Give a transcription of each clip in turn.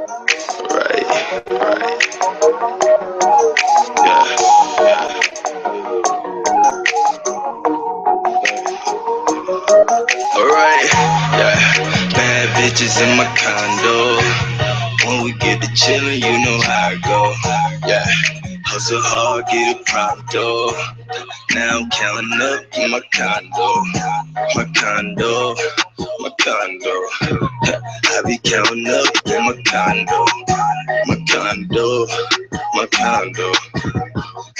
Right. Yeah. Alright. Yeah. Bad bitches in my condo. When we get to chillin', you know how it go. Yeah. Hustle hard, get it pronto. Now I'm counting up in my condo. My condo. My condo. I be counting up in my condo. My condo. My condo.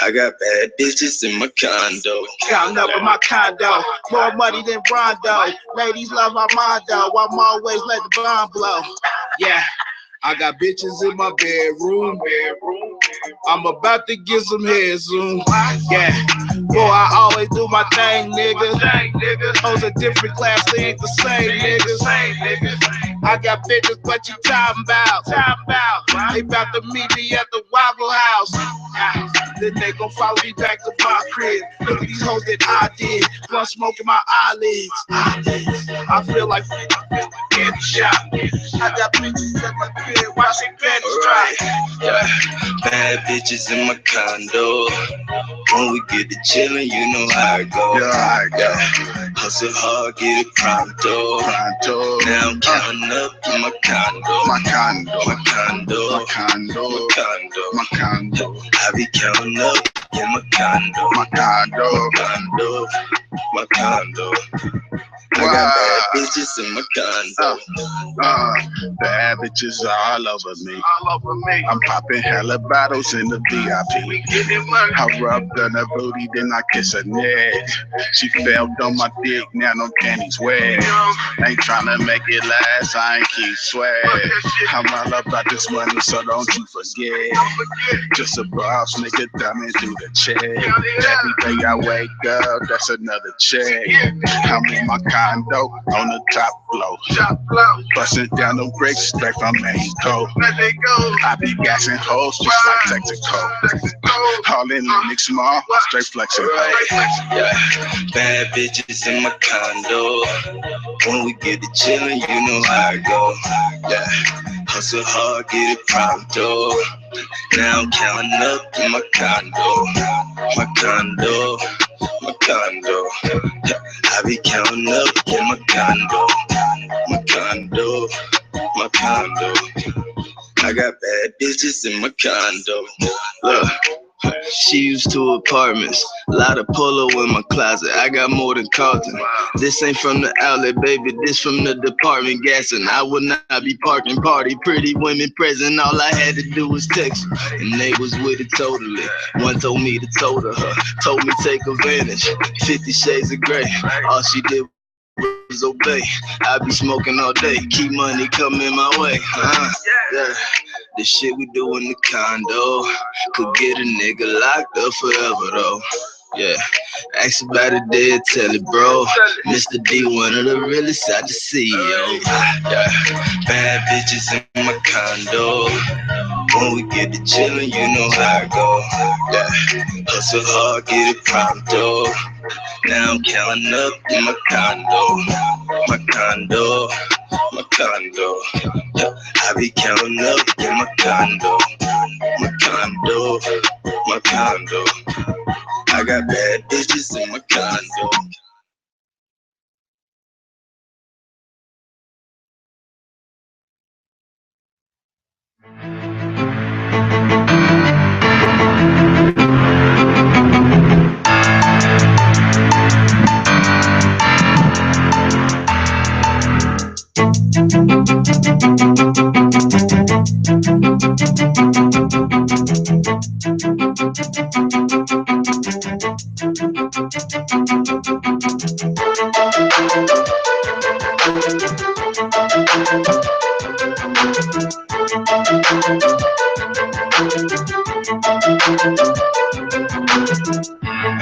I got bad bitches in my condo. Counting up in my condo, more money than Rondo. Ladies love Armando, I'm always let the bomb blow. Yeah, I got bitches in my bedroom. I'm about to get some head soon. Yeah, boy, I always do my thing, nigga. Those are different class, they ain't the same, niggas. I got bitches, what you talking about? They about to meet me at the Waffle House. Then they gon' follow me back to my crib. Look at these hoes that I did. One smoking my eyelids. I feel like getting shot. I got bitches at my crib watching panties dry. Yeah. Bad bitches in my condo. When we get to chillin', you know how it go. Yeah. Hustle hard, get it pronto. Now I'm counting up in my condo. My condo. I be counting up in my condo. My condo. I got bad bitches in my condo. Bad bitches all over me. I'm popping hella bottles in the VIP. I rubbed on her booty, then I kiss her neck. She fell on my dick, now no panties wet. Ain't tryna make it last, I ain't keep sweat. I'm all about this money, so don't you forget. Just a boss nigga thumbing through the check. Every day I wake up, that's another check. I'm in my condo on the top floor. Busting down the bricks straight from Mexico. I be gassing hoes just like Texaco. All in Linux small, straight flexing. Yeah. Bad bitches in my condo. When we get to chillin', you know how it go. Yeah. Hustle hard, get it pronto. Now I'm counting up in my condo. My condo. My condo. I be counting up in my condo. My condo. My condo. I got bad bitches in my condo. Look. She used to apartments, lot of polo in my closet. I got more than Carlton. This ain't from the outlet, baby. This from the department gassing. I would not be parking party. Pretty women present. All I had to do was text her, and they was with it totally. One told me to told her, told me take advantage. 50 Shades of Grey. All she did was obey. I be smoking all day. Keep money coming my way. Yeah. The shit we do in the condo could get a nigga locked up forever though. Yeah, ask about it, dead, tell it, bro. Mr. D, one of the realest I just see, yo. Yeah, bad bitches in my condo. When we get to chillin', you know how it go. Yeah, hustle hard, get it pronto. Now I'm counting up in my condo. My condo. My condo. I be counting up in my condo. My condo. My condo. I got bad bitches in my condo.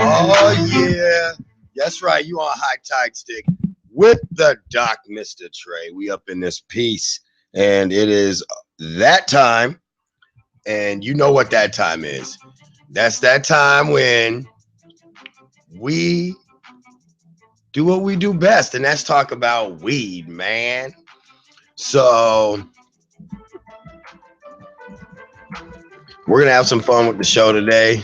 Oh yeah, that's right. You on High Tide Stick with the Doc MistaTre. We up in this piece, and it is that time, and you know what that time is. That's that time when we do what we do best, and that's talk about weed, man. So We're gonna have some fun with the show today.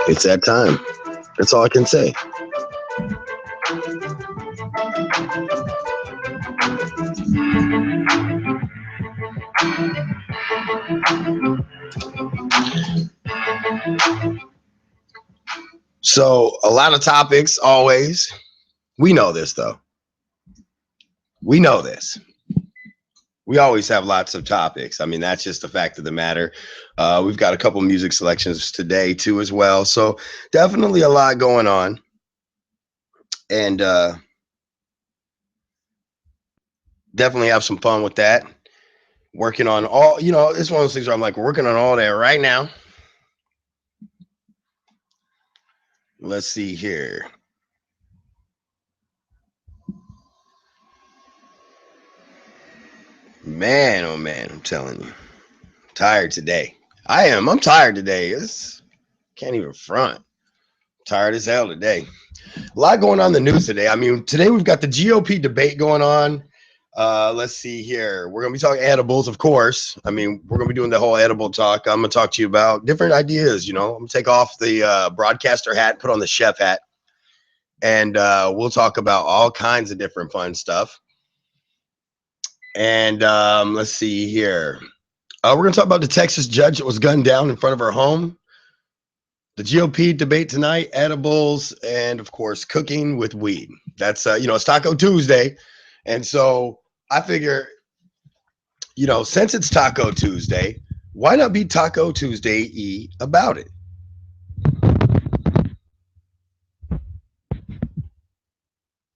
It's that time. That's all I can say. So a lot of topics always. We know this though. We know this. We always have lots of topics. I mean, that's just the fact of the matter. We've got a couple music selections today too as well. So definitely a lot going on. And definitely have some fun with that. Working on all, it's one of those things where I'm like, working on all that right now. Let's see here. Man, oh man, I'm telling you. I'm tired today. I am. I'm tired today. Can't even front. I'm tired as hell today. A lot going on in the news today. I mean, today we've got the GOP debate going on. Let's see here. We're going to be talking edibles, of course. I mean, we're going to be doing the whole edible talk. I'm going to talk to you about different ideas. I'm going to take off the broadcaster hat, put on the chef hat, and we'll talk about all kinds of different fun stuff. And let's see here. We're going to talk about the Texas judge that was gunned down in front of her home. The GOP debate tonight, edibles, and of course, cooking with weed. That's, it's Taco Tuesday. And so I figure, since it's Taco Tuesday, why not be Taco Tuesday-y about it?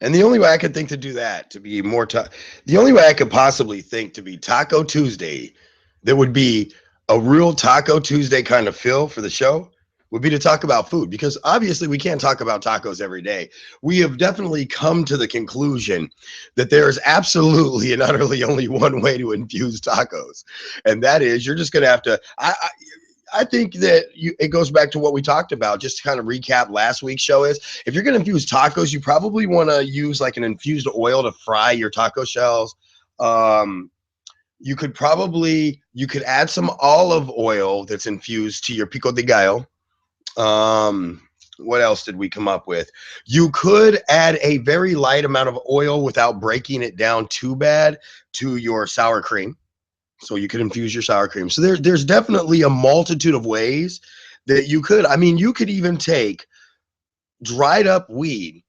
And the only way I could think to do that, to be more, the only way I could possibly think to be Taco Tuesday, that would be a real Taco Tuesday kind of feel for the show, would be to talk about food, because obviously we can't talk about tacos every day. We have definitely come to the conclusion that there is absolutely and utterly only one way to infuse tacos, and that is you're just going to have to. I think that it goes back to what we talked about. Just to kind of recap last week's show is if you're going to infuse tacos, you probably want to use like an infused oil to fry your taco shells. You could add some olive oil that's infused to your pico de gallo. What else did we come up with? You could add a very light amount of oil without breaking it down too bad to your sour cream. So you could infuse your sour cream. So there's definitely a multitude of ways that you could. I mean, you could even take dried up weed.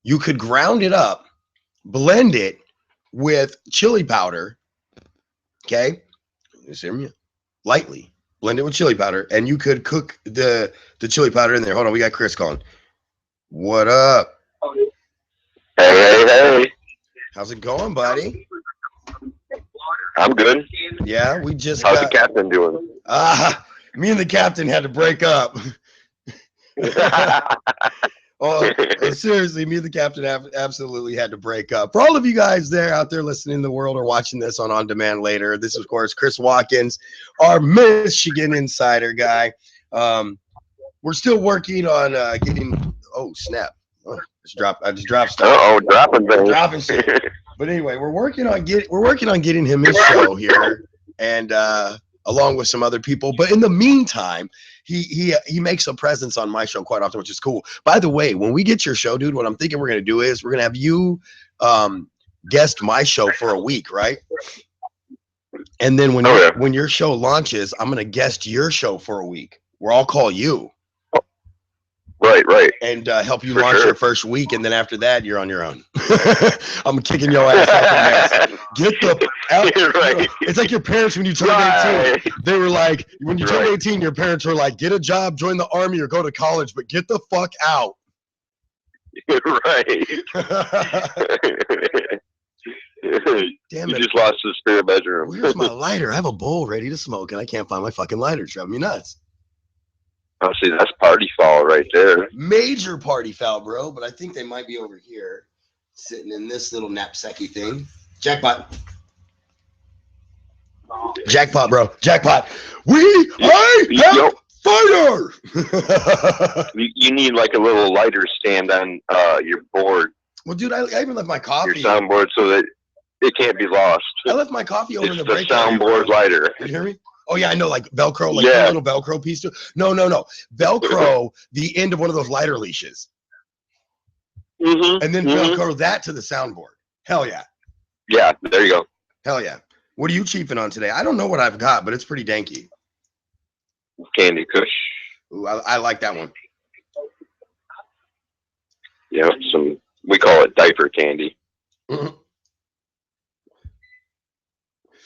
You could ground it up, blend it with chili powder. Okay. Lightly. Blend it with chili powder, and you could cook the chili powder in there. Hold on, we got Chris calling. What up? Hey. How's it going, buddy? I'm good. Yeah, we just How's the captain doing? Me and the captain had to break up. Seriously, me and the captain absolutely had to break up. For all of you guys there out there listening in the world or watching this on demand later, this is, of course, Chris Watkins, our Michigan insider guy. We're still working on getting. Oh snap! I just dropped stuff. Dropping things. Dropping shit. But anyway, we're working on getting him his show here, and along with some other people. But in the meantime, he makes a presence on my show quite often, which is cool. By the way, when we get your show, dude, what I'm thinking we're gonna do is we're gonna have you guest my show for a week, right? And then when your show launches, I'm gonna guest your show for a week, where I'll call you. Right. And help you launch your first week, and then after that, you're on your own. I'm kicking your ass out the next. Get the out. Right. It's like your parents when you turned 18. They were like, when you turned 18, your parents were like, get a job, join the army, or go to college, but get the fuck out. Right. Damn You it. just lost the spare bedroom. Where's my lighter? I have a bowl ready to smoke, and I can't find my fucking lighter. It's driving me nuts. Oh, see, that's party foul right there. Major party foul, bro. But I think they might be over here, sitting in this little knapsacky thing. Jackpot. Jackpot, bro. Jackpot. Have fire. You need like a little lighter stand on your board. Well, dude, I even left my coffee. Your soundboard so that it can't be lost. I left my coffee over in the It's the break area, soundboard lighter. You hear me? Oh yeah, I know, like Velcro, like Yeah. a little Velcro piece to No. Velcro the end of one of those lighter leashes. And then Velcro that to the soundboard. Hell yeah. Yeah, there you go. Hell yeah. What are you chiefing on today? I don't know what I've got, but it's pretty danky. Candy Kush. Ooh, I like that one. Yeah, we call it diaper candy. Mm-hmm.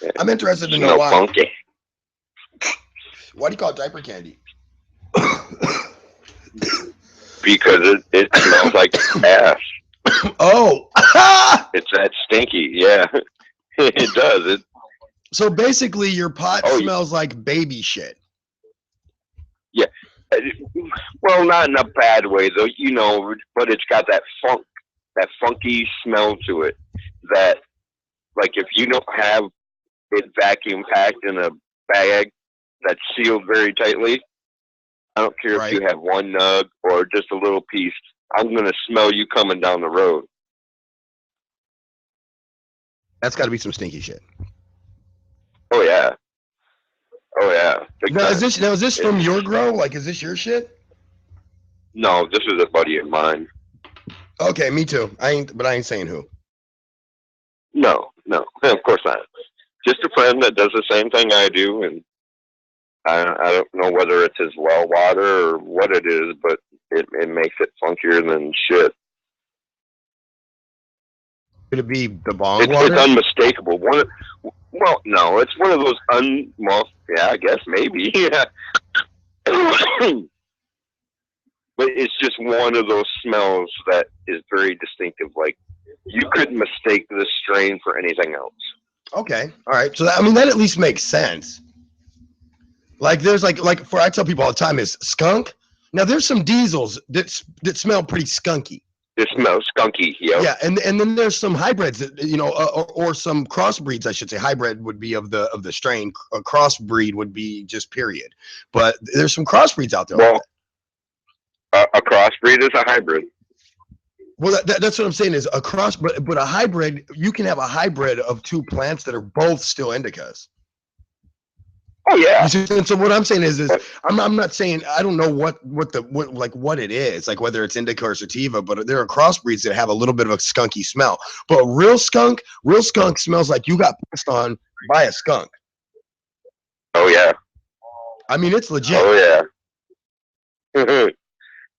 Yeah. I'm interested to know why. Funky. Why do you call it diaper candy? Because it smells like ass. Oh. It's that stinky. Yeah, it does. So basically, your pot smells like baby shit. Yeah. Well, not in a bad way though, but it's got that funky smell to it. That, like, if you don't have it vacuum packed in a bag that's sealed very tightly, I don't care if you have one nug or just a little piece, I'm gonna smell you coming down the road. That's got to be some stinky shit. Oh yeah. Oh yeah. Now is this from your grow? Like, is this your shit? No, this is a buddy of mine. Okay, me too. I ain't saying who. No, of course not. Just a friend that does the same thing I do, and I don't know whether it's his well water or what it is, but it makes it funkier than shit. Could it be the bong water? It's unmistakable. Well, no, it's one of those yeah, I guess maybe. Yeah. But it's just one of those smells that is very distinctive. Like, you couldn't mistake this strain for anything else. Okay, all right. So that at least makes sense. Like, there's like I tell people all the time is skunk. Now there's some diesels that smell pretty skunky. It smells skunky, yeah. Yeah, and then there's some hybrids that, or some crossbreeds, I should say. Hybrid would be of the strain. A crossbreed would be just period. But there's some crossbreeds out there. Well, a crossbreed is a hybrid. Well, that's what I'm saying is a cross, but a hybrid, you can have a hybrid of two plants that are both still indicas. Oh yeah. And so what I'm saying is I'm not saying I don't know what it is, like whether it's indica or sativa, but there are crossbreeds that have a little bit of a skunky smell. But real skunk smells like you got pissed on by a skunk. Oh yeah. I mean, it's legit. Oh yeah.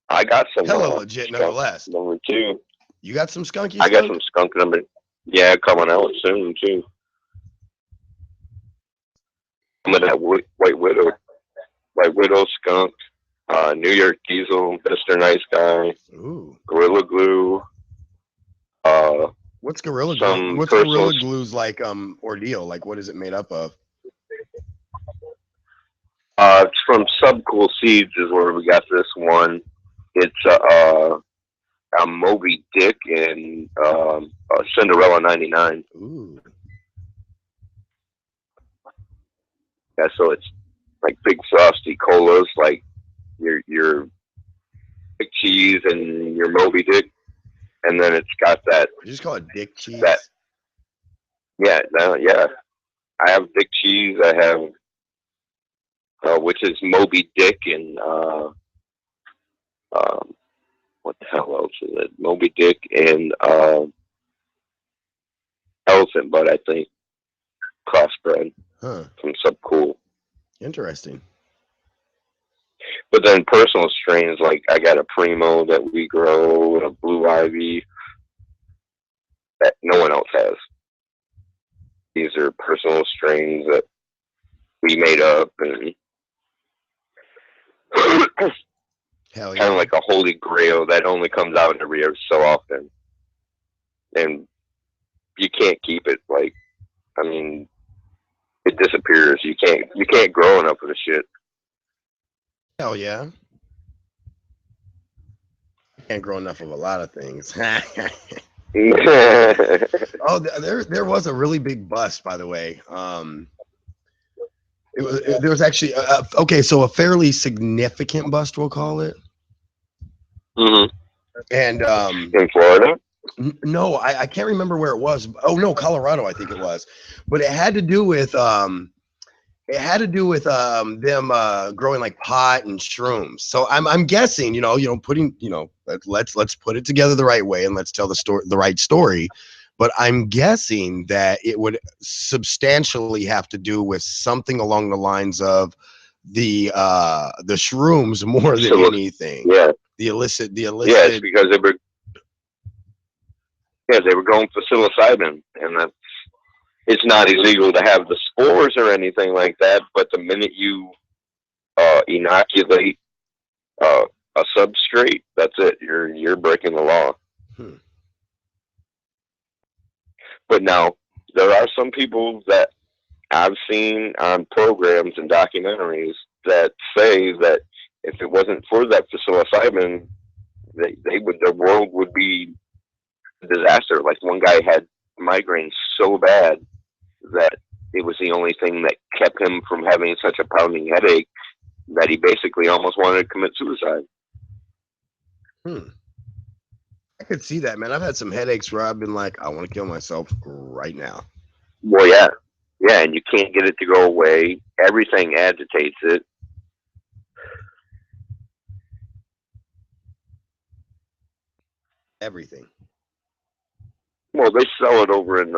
I got some. Hella legit, nonetheless. Number 2. You got some skunky? I got some skunk number. Yeah, coming out soon too. I'm in that White Widow skunk, New York Diesel, Mr. Nice Guy, Ooh. Gorilla Glue. What's Gorilla Glue? What's Gorilla Glue's like ordeal? Like, what is it made up of? It's from Subcool Seeds is where we got this one. It's a Moby Dick and a Cinderella 99. Ooh. Yeah, so it's like big frosty colas, like your big cheese and your Moby Dick, and then it's got that. You just call it dick cheese. Yeah. I have dick cheese. I have, which is Moby Dick and what the hell else is it? Moby Dick and Elephant Butt, I think, crossbred. Huh. From Subcool. Interesting. But then personal strains, like I got a Primo that we grow and a Blue Ivy that no one else has. These are personal strains that we made up and Hell yeah. kind of like a holy grail that only comes out every so often. And you can't keep it. Like, I mean, it disappears. You can't grow enough of the shit. Hell yeah. Can't grow enough of a lot of things. Oh, there was a really big bust, by the way. There was actually okay, so a fairly significant bust, we'll call it. Mm-hmm. And In Florida? No, I can't remember where it was. Oh no, Colorado, I think it was. But it had to do with them growing like pot and shrooms. So I'm guessing, putting, let's put it together the right way and let's tell the right story. But I'm guessing that it would substantially have to do with something along the lines of the shrooms more than anything. Yeah. The illicit. Yeah, it's because they were going for psilocybin, and it's not illegal to have the spores or anything like that. But the minute you inoculate a substrate, that's it. You're breaking the law. But now there are some people that I've seen on programs and documentaries that say that if it wasn't for that psilocybin, the world would be a disaster. Like one guy had migraines so bad that it was the only thing that kept him from having such a pounding headache that he basically almost wanted to commit suicide. I could see that, man. I've had some headaches where I've been like, I want to kill myself right now. Well, yeah, and you can't get it to go away. Everything agitates it. Everything. Well, they sell it over in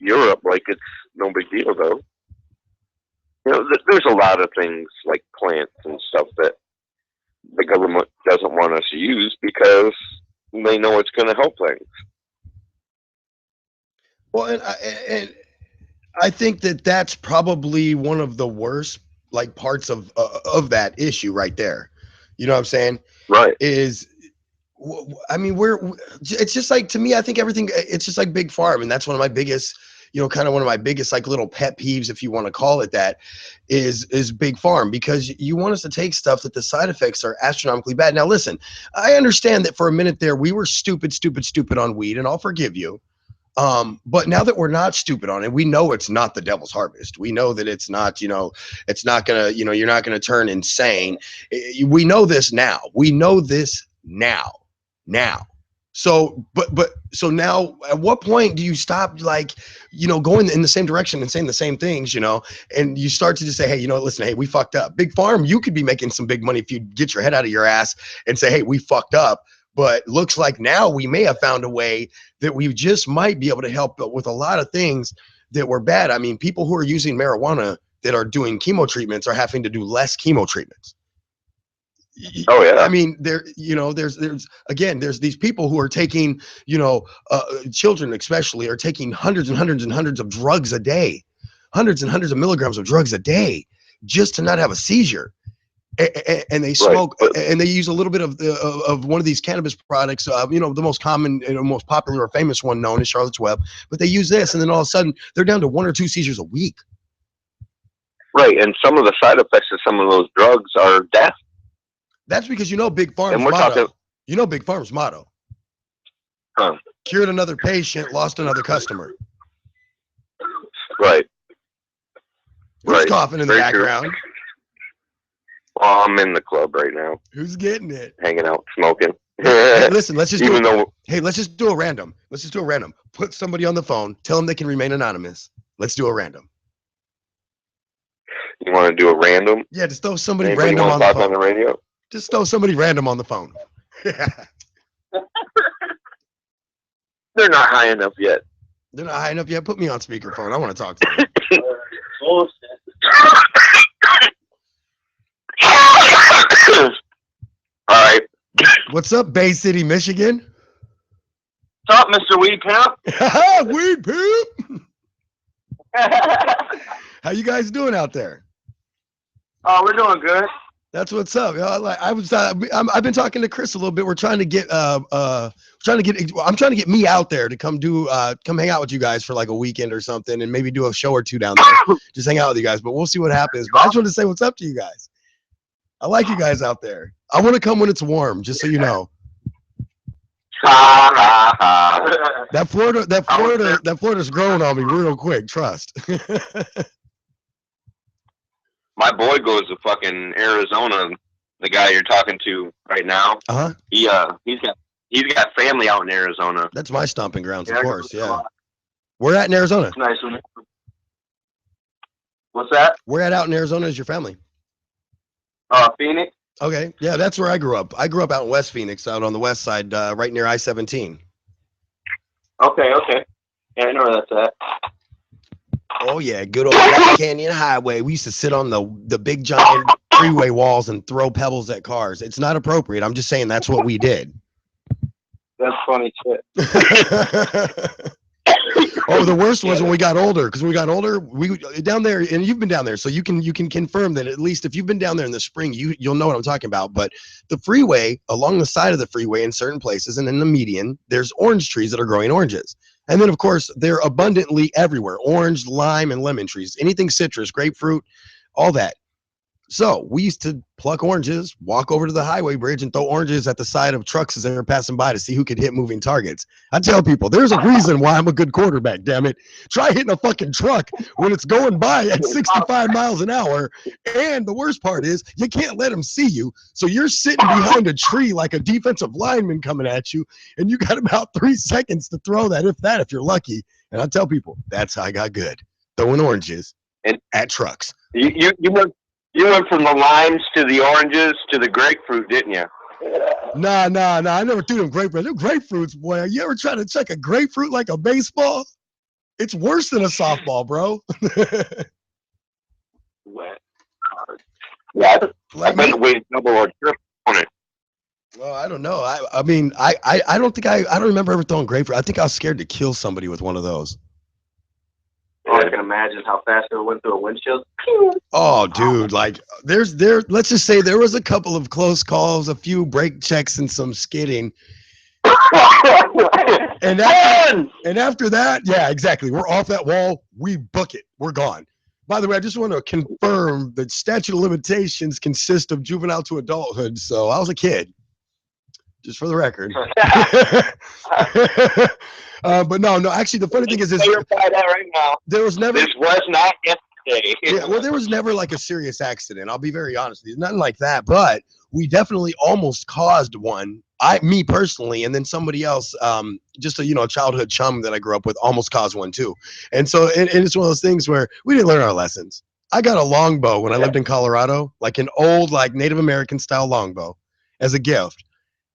Europe like it's no big deal, though. There's a lot of things like plants and stuff that the government doesn't want us to use because they know it's going to help things. Well, and I think that's probably one of the worst parts of that issue right there. You know what I'm saying? Right. I mean, it's just like, to me, I think everything, it's just like big farm. And that's one of my biggest, kind of one of my biggest like little pet peeves, if you want to call it that, is big farm, because you want us to take stuff that the side effects are astronomically bad. Now, listen, I understand that for a minute there, we were stupid on weed, and I'll forgive you. But now that we're not stupid on it, we know it's not the devil's harvest. We know that it's not, it's not gonna, you're not gonna turn insane. We know this now. So, so now, at what point do you stop, going in the same direction and saying the same things, and you start to just say, hey, listen, hey, we fucked up. Big farm, you could be making some big money if you get your head out of your ass and say, hey, we fucked up. But looks like now we may have found a way that we just might be able to help with a lot of things that were bad. I mean, people who are using marijuana that are doing chemo treatments are having to do less chemo treatments. Oh yeah. I mean, there's these people who are taking, children especially are taking hundreds and hundreds and hundreds of drugs a day, hundreds and hundreds of milligrams of drugs a day, just to not have a seizure. And they smoke, right, and they use a little bit of one of these cannabis products. The most common and most popular or famous one known is Charlotte's Web. But they use this, and then all of a sudden they're down to 1 or 2 seizures a week. Right, and some of the side effects of some of those drugs are death. That's because Big Pharma's motto. Big Pharma's motto. Huh. Cured another patient, lost another customer. Right. Who's coughing in the background? True. Oh, I'm in the club right now. Who's getting it? Hanging out, smoking. Hey, listen, let's just do a random. Put somebody on the phone. Tell them they can remain anonymous. Let's do a random. You want to do a random? Yeah, just throw somebody random on the phone. On the radio? Just throw somebody random on the phone. They're not high enough yet. Put me on speakerphone. I want to talk to them. All right. What's up, Bay City, Michigan? What's up, Mr. Weed Pimp? Weed Pimp. How you guys doing out there? Oh, we're doing good. That's what's up. I've been talking to Chris a little bit. We're trying to get I'm trying to get me out there to come hang out with you guys for like a weekend or something, and maybe do a show or two down there. Just hang out with you guys, but we'll see what happens. But I just want to say what's up to you guys. I like you guys out there. I want to come when it's warm, just so you know. That Florida's growing on me real quick. Trust. My boy goes to fucking Arizona. The guy you're talking to right now. He's got family out in Arizona. That's my stomping grounds, of course. Yeah. Where at in Arizona? Nice. What's that? Where at out in Arizona is your family? Phoenix. Okay. Yeah, that's where I grew up. I grew up out in West Phoenix, out on the west side, right near I-17. Okay. Yeah, I know where that's at. Oh yeah, good old Black Canyon Highway. We used to sit on the big giant freeway walls and throw pebbles at cars. It's not appropriate. I'm just saying that's what we did. That's funny shit. Oh, the worst was when we got older. Because when we got older, we down there, and you've been down there, so you can confirm that at least if you've been down there in the spring, you'll know what I'm talking about. But the freeway, along the side of the freeway in certain places, and in the median, there's orange trees that are growing oranges. And then, of course, they're abundantly everywhere. Orange, lime, and lemon trees. Anything citrus, grapefruit, all that. So we used to pluck oranges, walk over to the highway bridge, and throw oranges at the side of trucks as they were passing by to see who could hit moving targets. I tell people, there's a reason why I'm a good quarterback, damn it. Try hitting a fucking truck when it's going by at 65 miles an hour. And the worst part is you can't let them see you. So you're sitting behind a tree like a defensive lineman coming at you, and you got about 3 seconds to throw that, if you're lucky. And I tell people, that's how I got good. Throwing oranges at trucks. You went from the limes to the oranges to the grapefruit, didn't you? Nah. I never threw them grapefruit. Them grapefruits, boy. You ever try to check a grapefruit like a baseball? It's worse than a softball, bro. Wet. Yeah. Like I weight double or triple on it. Well, I don't know. I mean, I don't think I don't remember ever throwing grapefruit. I think I was scared to kill somebody with one of those. Oh, I can imagine how fast it went through a windshield. Oh, dude, like let's just say there was a couple of close calls, a few brake checks, and some skidding. and after that, yeah, exactly. We're off that wall. We book it. We're gone. By the way, I just want to confirm that statute of limitations consist of juvenile to adulthood. So I was a kid, just for the record. But no. Actually, the funny thing is, right now. There was never. This was not yesterday. Yeah, well, there was never like a serious accident. I'll be very honest with you, nothing like that. But we definitely almost caused one. Me personally, and then somebody else, just a childhood chum that I grew up with, almost caused one too. And so, and it's one of those things where we didn't learn our lessons. I got a longbow when I lived in Colorado, like an old, like Native American style longbow, as a gift.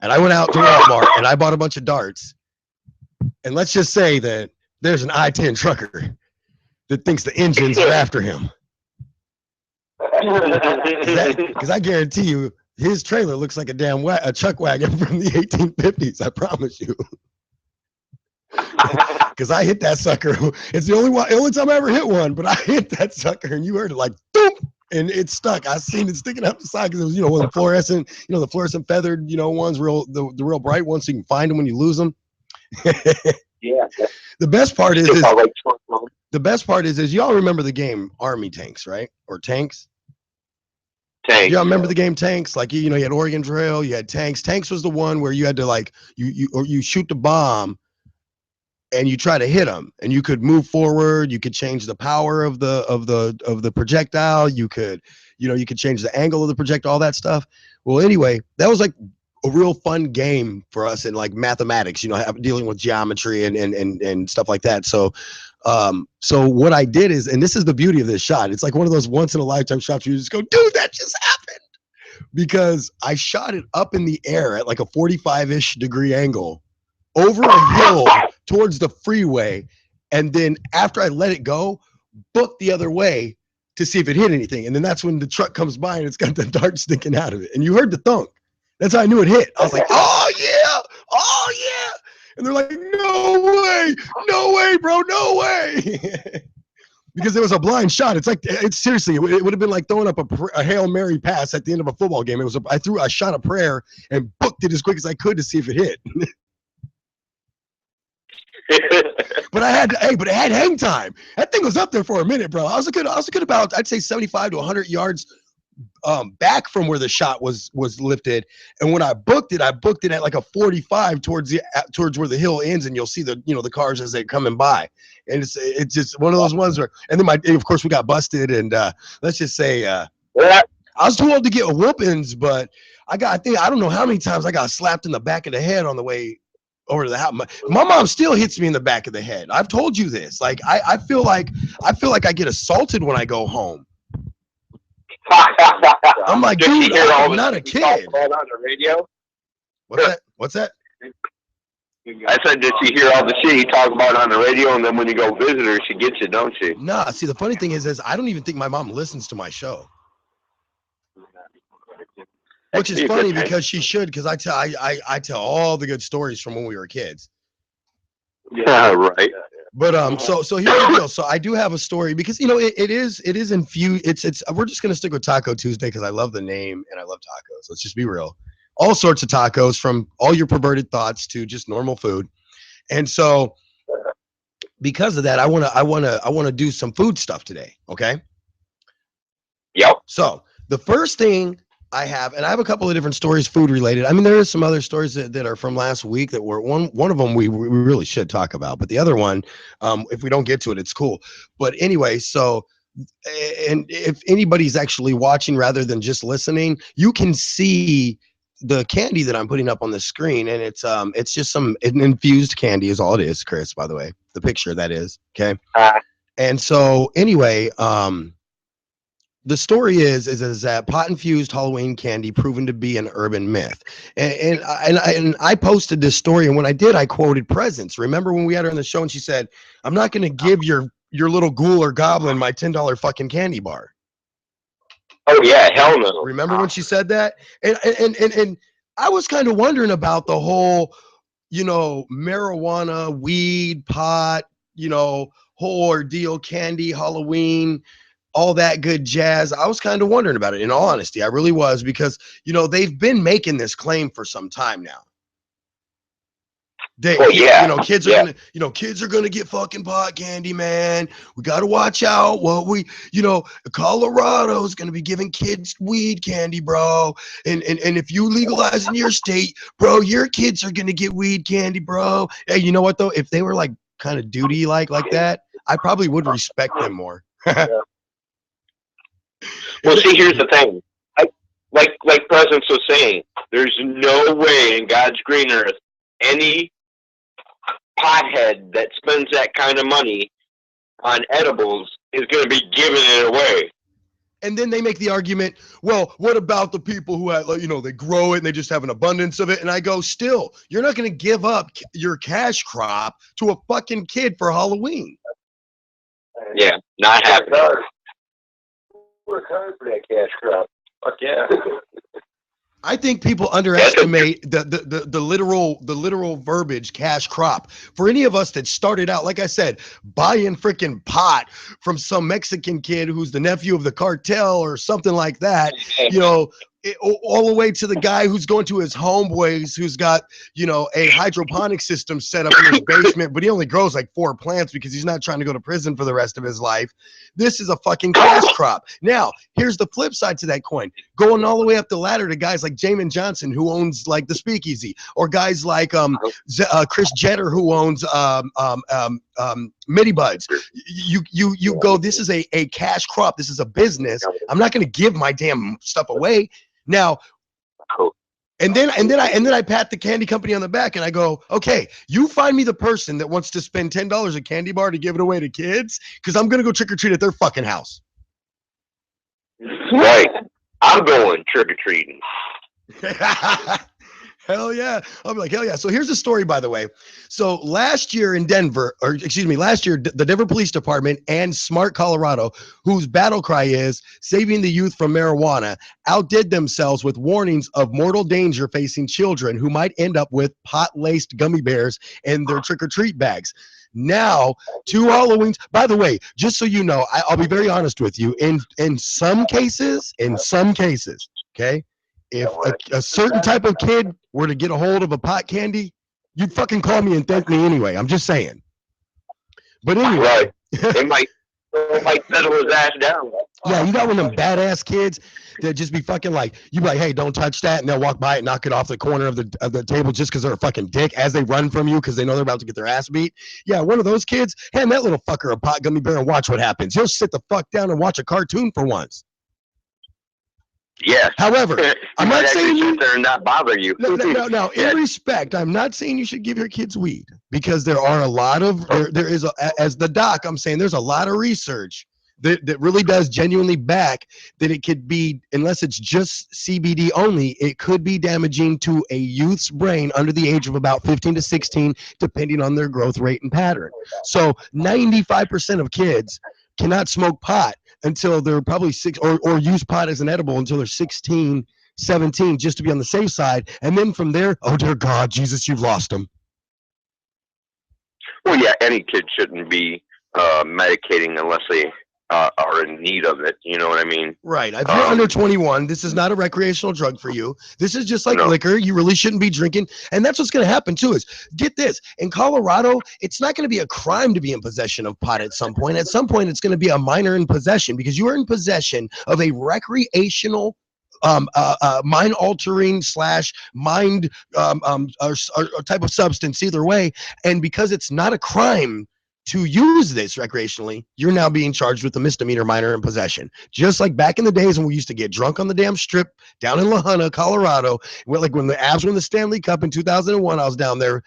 And I went out to Walmart and I bought a bunch of darts. And let's just say that there's an I-10 trucker that thinks the engines are after him. Because I guarantee you, his trailer looks like a chuck wagon from the 1850s. I promise you. Because I hit that sucker. It's the only time I ever hit one, but I hit that sucker and you heard it like, doop, and it stuck. I seen it sticking out the side because it was, one of the fluorescent, the fluorescent feathered, ones, the real bright ones, so you can find them when you lose them. Yeah. The best part is y'all remember the game Army Tanks, right? Or Tanks? Tanks. Y'all remember the game Tanks? Like you had Oregon Trail, you had Tanks. Tanks was the one where you had to like you shoot the bomb and you try to hit them, and you could move forward, you could change the power of the projectile, you could change the angle of the projectile, all that stuff. Well, anyway, that was like a real fun game for us in like mathematics, dealing with geometry and stuff like that. So what I did is, and this is the beauty of this shot, it's like one of those once in a lifetime shots where you just go, dude, that just happened, because I shot it up in the air at like a 45-ish degree angle over a hill towards the freeway. And then after I let it go, booked the other way to see if it hit anything. And then that's when the truck comes by and it's got the dart sticking out of it. And you heard the thunk. That's how I knew it hit. I was like, oh yeah. And they're like, no way, bro, no way. because it was a blind shot. It's like, it's seriously, it would have been like throwing up a Hail Mary pass at the end of a football game. I shot a prayer and booked it as quick as I could to see if it hit. But it had hang time. That thing was up there for a minute, bro. I was looking about, I'd say 75 to 100 yards back from where the shot was lifted. And when I booked it at like a 45 towards where the hill ends, and you'll see the the cars as they're coming by. And it's just one of those ones where, and then of course we got busted, and let's just say I was too old to get whoopings, but I don't know how many times I got slapped in the back of the head on the way over to the house. My mom still hits me in the back of the head. I've told you this. Like I feel like I get assaulted when I go home. I'm like, dude, I'm not a kid. On the radio? What's that? I said, did she hear all the shit you talk about on the radio, and then when you go visit her, she gets it, don't she? Nah, see, the funny thing is I don't even think my mom listens to my show. Which is funny because she should, because I tell all the good stories from when we were kids. Yeah, right. But so here's the deal. So I do have a story because it is infused. It's we're just gonna stick with Taco Tuesday because I love the name and I love tacos. Let's just be real. All sorts of tacos, from all your perverted thoughts to just normal food. And so because of that, I wanna do some food stuff today. Okay. Yep. So the first thing I have a couple of different stories, food related. I mean, there is some other stories that are from last week that were one of them we really should talk about, but the other one, if we don't get to it, it's cool. But anyway, so, and if anybody's actually watching rather than just listening, you can see the candy that I'm putting up on the screen, and it's just an infused candy is all it is, Chris, by the way, the picture that is, okay? And so anyway, the story is that pot-infused Halloween candy proven to be an urban myth, and I posted this story, and when I did, I quoted Presence. Remember when we had her on the show, and she said, "I'm not going to give your little ghoul or goblin my $10 fucking candy bar." Oh yeah, hell no. Remember when she said that? And I was kind of wondering about the whole, marijuana, weed, pot, whole ordeal, candy, Halloween, all that good jazz. I was kind of wondering about it, in all honesty. I really was, because they've been making this claim for some time now. Kids are gonna get fucking pot candy, man. We gotta watch out. Colorado's gonna be giving kids weed candy, bro. And if you legalize in your state, bro, your kids are gonna get weed candy, bro. Hey, you know what though? If they were like kind of duty like that, I probably would respect them more. Well, see, here's the thing. Like Presence was saying, there's no way in God's green earth any pothead that spends that kind of money on edibles is going to be giving it away. And then they make the argument, well, what about the people who they grow it and they just have an abundance of it? And I go, still, you're not going to give up your cash crop to a fucking kid for Halloween. Yeah, not happening. Work hard for that cash crop. Fuck yeah. I think people underestimate the literal verbiage cash crop. For any of us that started out, like I said, buying freaking pot from some Mexican kid who's the nephew of the cartel or something like that, all the way to the guy who's going to his homeboys who's got, a hydroponic system set up in his basement, but he only grows like 4 plants because he's not trying to go to prison for the rest of his life. This is a fucking cash crop. Now, here's the flip side to that coin. Going all the way up the ladder to guys like Jamin Johnson, who owns like the Speakeasy, or guys like Chris Jenner, who owns Midi Buds. You go, this is a cash crop. This is a business. I'm not going to give my damn stuff away. Now, and then I pat the candy company on the back and I go, okay, you find me the person that wants to spend $10 a candy bar to give it away to kids, because I'm gonna go trick or treat at their fucking house. Right, I'm going trick or treating. Hell yeah. I'll be like, hell yeah. So here's the story, by the way. So last year, the Denver Police Department and Smart Colorado, whose battle cry is saving the youth from marijuana, outdid themselves with warnings of mortal danger facing children who might end up with pot-laced gummy bears in their trick-or-treat bags. Now, 2 Halloweens. By the way, just so you know, I'll be very honest with you. In some cases, okay, if a certain type of kid were to get a hold of a pot candy, you'd fucking call me and thank me anyway. I'm just saying. But anyway, right. They might settle his ass down. yeah, you got one of them badass kids that just be fucking like, you be like, hey, don't touch that, and they'll walk by it, knock it off the corner of the table just because they're a fucking dick as they run from you because they know they're about to get their ass beat. Yeah, one of those kids, hand that little fucker a pot gummy bear and watch what happens. He'll sit the fuck down and watch a cartoon for once. Yeah. However, I'm not saying you sit there and not bother you. No. In respect, I'm not saying you should give your kids weed because there are a lot of there is as the doc. I'm saying there's a lot of research that really does genuinely back that it could be, unless it's just CBD only, it could be damaging to a youth's brain under the age of about 15 to 16, depending on their growth rate and pattern. So 95% of kids cannot smoke pot until they're probably 6, or use pot as an edible until they're 16, 17, just to be on the safe side. And then from there, oh dear God, Jesus, you've lost them. Well, yeah, any kid shouldn't be medicating unless they are in need of it. You know what I mean? Right. If you're under 21, this is not a recreational drug for you. This is just like No. liquor. You really shouldn't be drinking. And that's what's going to happen too is, get this, in Colorado, it's not going to be a crime to be in possession of pot at some point. At some point, it's going to be a minor in possession because you are in possession of a recreational mind altering / mind or type of substance, either way. And because it's not a crime to use this recreationally, you're now being charged with a misdemeanor minor in possession. Just like back in the days when we used to get drunk on the damn strip down in La Junta, Colorado. Like when the Avs won the Stanley Cup in 2001, I was down there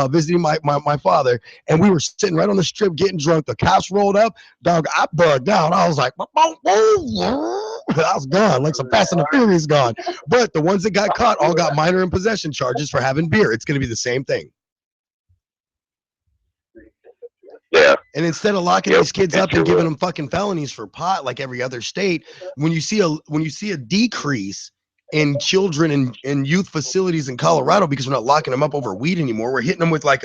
visiting my father, and we were sitting right on the strip getting drunk. The cops rolled up, dog, I bugged out. I was like, I was gone, like some Fast and the Furious gone. But the ones that got caught all got minor in possession charges for having beer. It's going to be the same thing. Yeah. And instead of locking these kids up and giving them fucking felonies for pot like every other state, when you see a decrease in children in youth facilities in Colorado because we're not locking them up over weed anymore, we're hitting them with I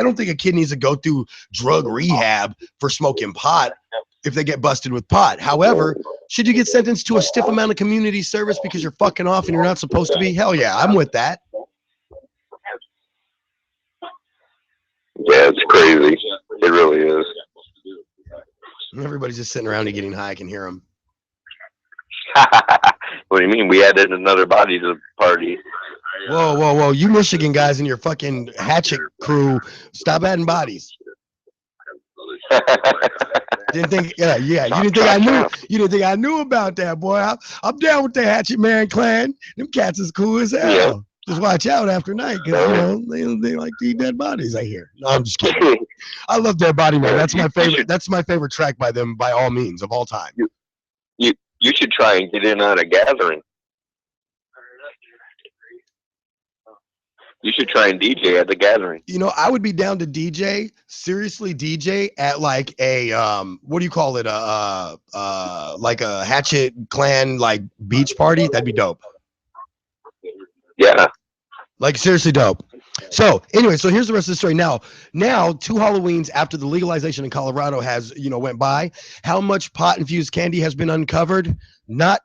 don't think a kid needs to go through drug rehab for smoking pot if they get busted with pot. However, should you get sentenced to a stiff amount of community service because you're fucking off and you're not supposed to be? Hell yeah, I'm with that. Yeah, it's crazy. It really is. Everybody's just sitting around and getting high. I can hear them. What do you mean? We added another body to the party. Whoa. You Michigan guys and your fucking hatchet crew, stop adding bodies. Didn't think, yeah. You didn't think I knew. You didn't think I knew about that, boy. I'm down with the Hatchet Man clan. Them cats is cool as hell. Yeah. Just watch out after night, because they like to eat dead bodies. I hear. No, I'm just kidding. I love Dead Body Man. That's my favorite. That's my favorite track by them, by all means, of all time. You should try and get in on a gathering. You should try and DJ at the gathering. You know, I would be down to DJ, seriously DJ at like a what do you call it? Like a Hatchet Clan like beach party. That'd be dope. Yeah. Like seriously dope. So anyway, so here's the rest of the story. Now 2 Halloweens after the legalization in Colorado has, went by, how much pot infused candy has been uncovered? Not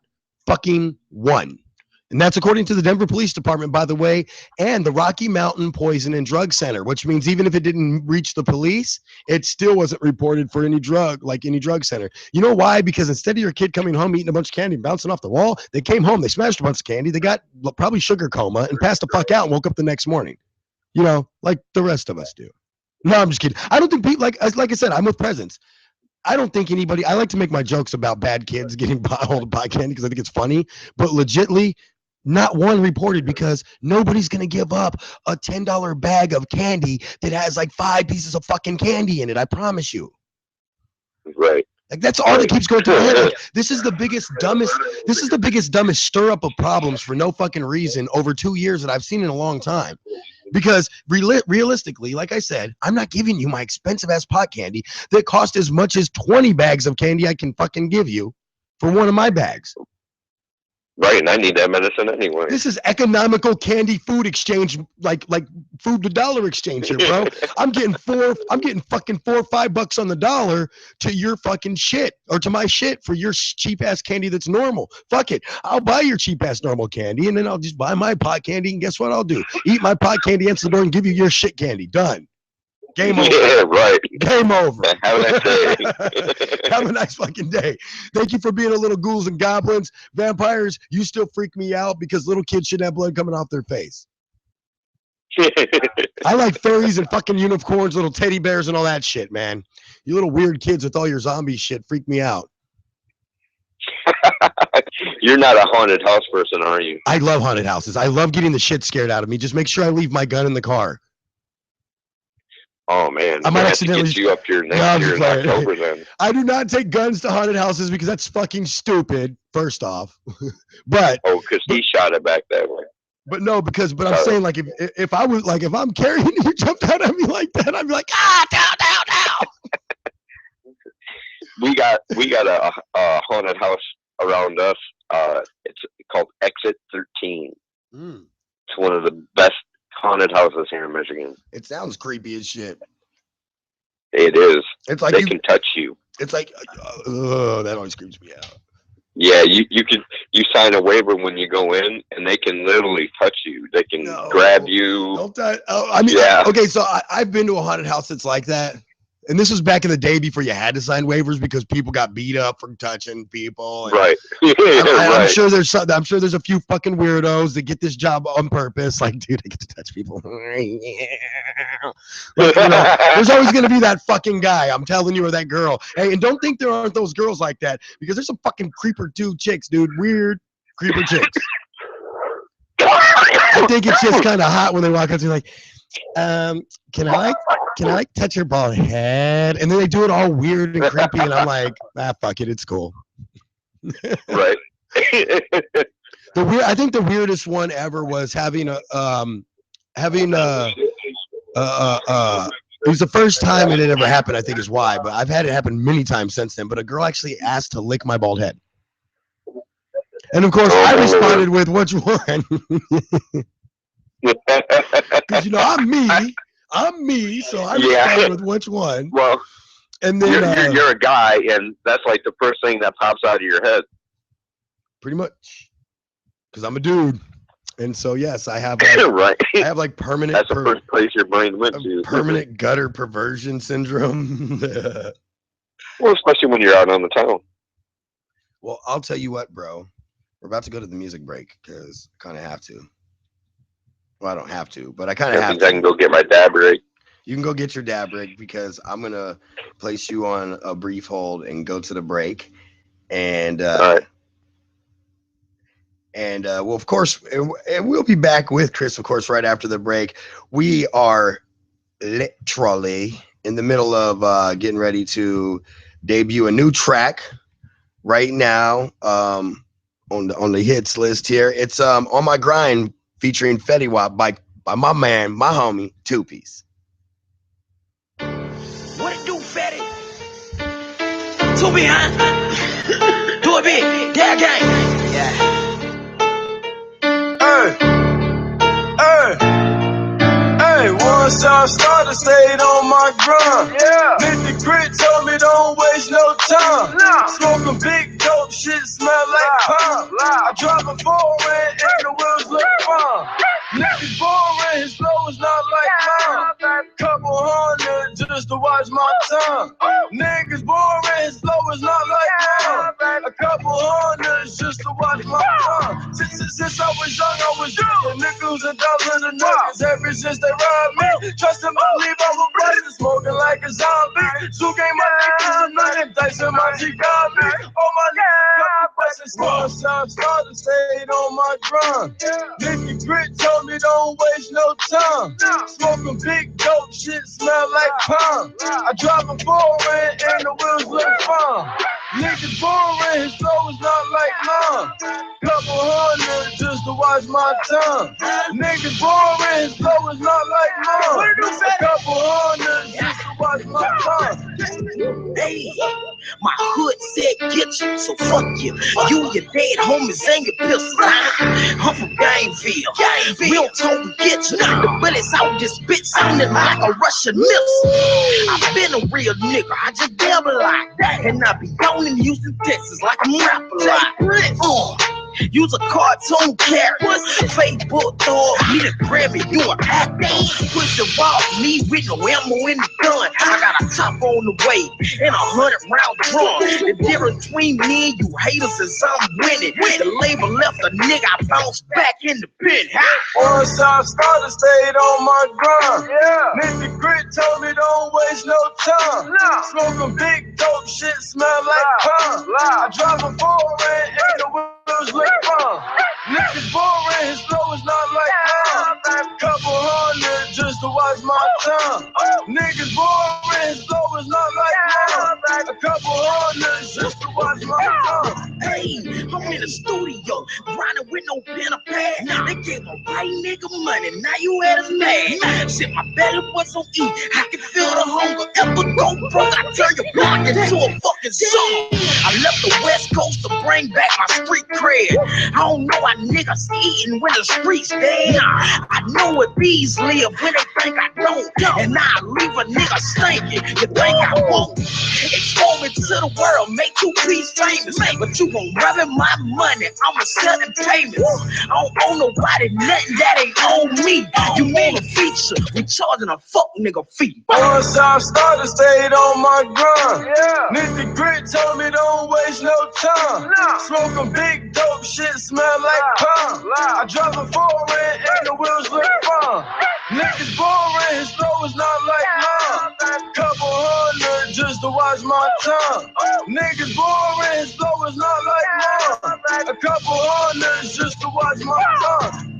fucking one. And that's according to the Denver Police Department, by the way, and the Rocky Mountain Poison and Drug Center, which means even if it didn't reach the police, it still wasn't reported for any drug center. You know why? Because instead of your kid coming home eating a bunch of candy and bouncing off the wall, they came home, they smashed a bunch of candy, they got probably sugar coma and passed the fuck out and woke up the next morning. Like the rest of us do. No, I'm just kidding. I don't think people, like I said, I'm with presents. I don't think anybody, I like to make my jokes about bad kids getting hold of pot candy because I think it's funny, but legitly, not one reported, because nobody's going to give up a $10 bag of candy that has like 5 pieces of fucking candy in it. I promise you. Right. Like that's all that keeps going through my head. Like, this is the biggest, dumbest stir up of problems for no fucking reason over 2 years that I've seen in a long time. Because realistically, like I said, I'm not giving you my expensive ass pot candy that cost as much as 20 bags of candy I can fucking give you for one of my bags. Right, and I need that medicine anyway. This is economical candy food exchange, like food to dollar exchange here, bro. I'm getting fucking $4 or $5 on the dollar to your fucking shit, or to my shit for your cheap ass candy that's normal. Fuck it. I'll buy your cheap ass normal candy, and then I'll just buy my pot candy, and guess what I'll do? Eat my pot candy, answer the door, and give you your shit candy. Done. Game over. Yeah, right. Game over. Have a nice day. Have a nice fucking day. Thank you for being a little ghouls and goblins. Vampires, you still freak me out because little kids should have blood coming off their face. I like fairies and fucking unicorns, little teddy bears and all that shit, man. You little weird kids with all your zombie shit freak me out. You're not a haunted house person, are you? I love haunted houses. I love getting the shit scared out of me. Just make sure I leave my gun in the car. Oh man, I might accidentally get you up here next year in October then. I do not take guns to haunted houses because that's fucking stupid. First off, but because he shot it back that way. But no, but I'm saying like if I was like if I'm carrying you jumped out at me like that, I'd be like down. We got a haunted house around us. It's called Exit 13. It's one of the best haunted houses here in Michigan. It sounds creepy as shit. It is. It's like they can touch you. It's like that always creeps me out. Yeah, you sign a waiver when you go in, and they can literally touch you. They can grab you. I mean, yeah. Okay, so I've been to a haunted house that's like that. And this was back in the day before you had to sign waivers because people got beat up from touching people. Right. I'm sure there's a few fucking weirdos that get this job on purpose. Like, dude, I get to touch people. Like, there's always gonna be that fucking guy. I'm telling you, or that girl. Hey, and don't think there aren't those girls like that because there's some fucking creeper chicks, dude. Weird creeper chicks. I think it's just kind of hot when they walk up to you like, can I touch your bald head? And then they do it all weird and creepy, and I'm like, fuck it, it's cool. Right. I think the weirdest one ever was having it was the first time it had ever happened, I think is why, but I've had it happen many times since then. But a girl actually asked to lick my bald head. And of course, I responded with, which one? Because, I'm me, so I responded with which one. Well, and then you're a guy, and that's like the first thing that pops out of your head. Pretty much. Because I'm a dude. And so, yes, I have like, right. I have like permanent. That's the first place your brain went to. Permanent gutter perversion syndrome. Well, especially when you're out on the town. Well, I'll tell you what, bro. We're about to go to the music break because I kind of have to. Well, I don't have to, but I kind of have to. I can go get my dab rig. You can go get your dab rig because I'm going to place you on a brief hold and go to the break. And, all right. And well, of course, and we'll be back with Chris, of course, right after the break. We are literally in the middle of getting ready to debut a new track right now on the hits list here. It's On My Grind featuring Fetty Wap by my man, my homie, Two Piece. What it do, Fetty? Two behind. Do it big. Yeah, gang. Yeah. Hey, once I started, stayed on my grind. Yeah. Nigga Grit told me don't waste no time. Nah. Smoking big dope, shit smell like pine. I drive a foreign and the wheels look fine. Niggas boring, his flow is not like mine. Couple hundred just to watch my time. Niggas boring, his flow is not like mine. A couple hundred just to watch my time. Since I was young, I was doing nickels and dollars and niggas. Ever since they robbed me, trust and believe I was blessed. Smoking like a zombie. Zoo game, my niggas and nothing. Dice in my G got me. All my niggas busting small shots. Started, stayed on my grind. Nigga Grit told me don't waste no time. Smoking big dope, shit smell like pine. I drive a foreign and the wheels look fine. Niggas boring, his flow is not like mine. Couple hundred just to watch my time. Niggas boring, his flow is not like mine. A couple hundred just to watch my time. Hey, my hood said get with you. So fuck you. You, your dead homies, and your pistols. I'm from Gameville. We don't talk to get you. The bullets out this bitch sounding like a Russian missile. I've been a real nigga. I just dabble like that. And I be down in Houston, Texas like I'm rapping like. Use a cartoon character. Facebook dog, need a Grammy, you an actor. Push the ball, me with no ammo in the gun. I got a top on the way and 100 round drum. The difference between me and you haters is I'm winning. The label left a nigga, I bounce back in the pen. Once I started, stayed on my grind. Nigga Grit told me don't waste no time. Smoking big dope shit, smell like pine. I drive a foreign and the wheels look fine. Niggas boring, his flow is not like mine. Couple hundred just to watch my time. Niggas boring, his flow is not like mine. A couple hundred just to watch my time. Hey, I'm in the studio, grinding with no pen or pad. They gave a white nigga money, now you at us mad. Shit, my belly was on E, I can feel the hunger. Ever go broke, I turn your block into a fucking song. I left the West Coast to bring back my street cred. I don't know why niggas eating when the streets dead. I know where bees live when they think I don't. And I leave a nigga stinking, you think I won't. Expose me to the world, make 2 P's famous. But you gon' rub in my money, I'ma sell them payments. I don't owe nobody nothing that ain't on me. You want a feature, we charging a fuck nigga fee. Once I started, stayed on my grind. Nigga Grit told me don't waste no time. Smoking big dope shit, smell like pine. I drive a foreign and the wheels look fine. Niggas boring, his flow is not like mine. Couple hundred just to watch my time. Niggas boring, his flow is not like mine. A couple hundred just to watch my time.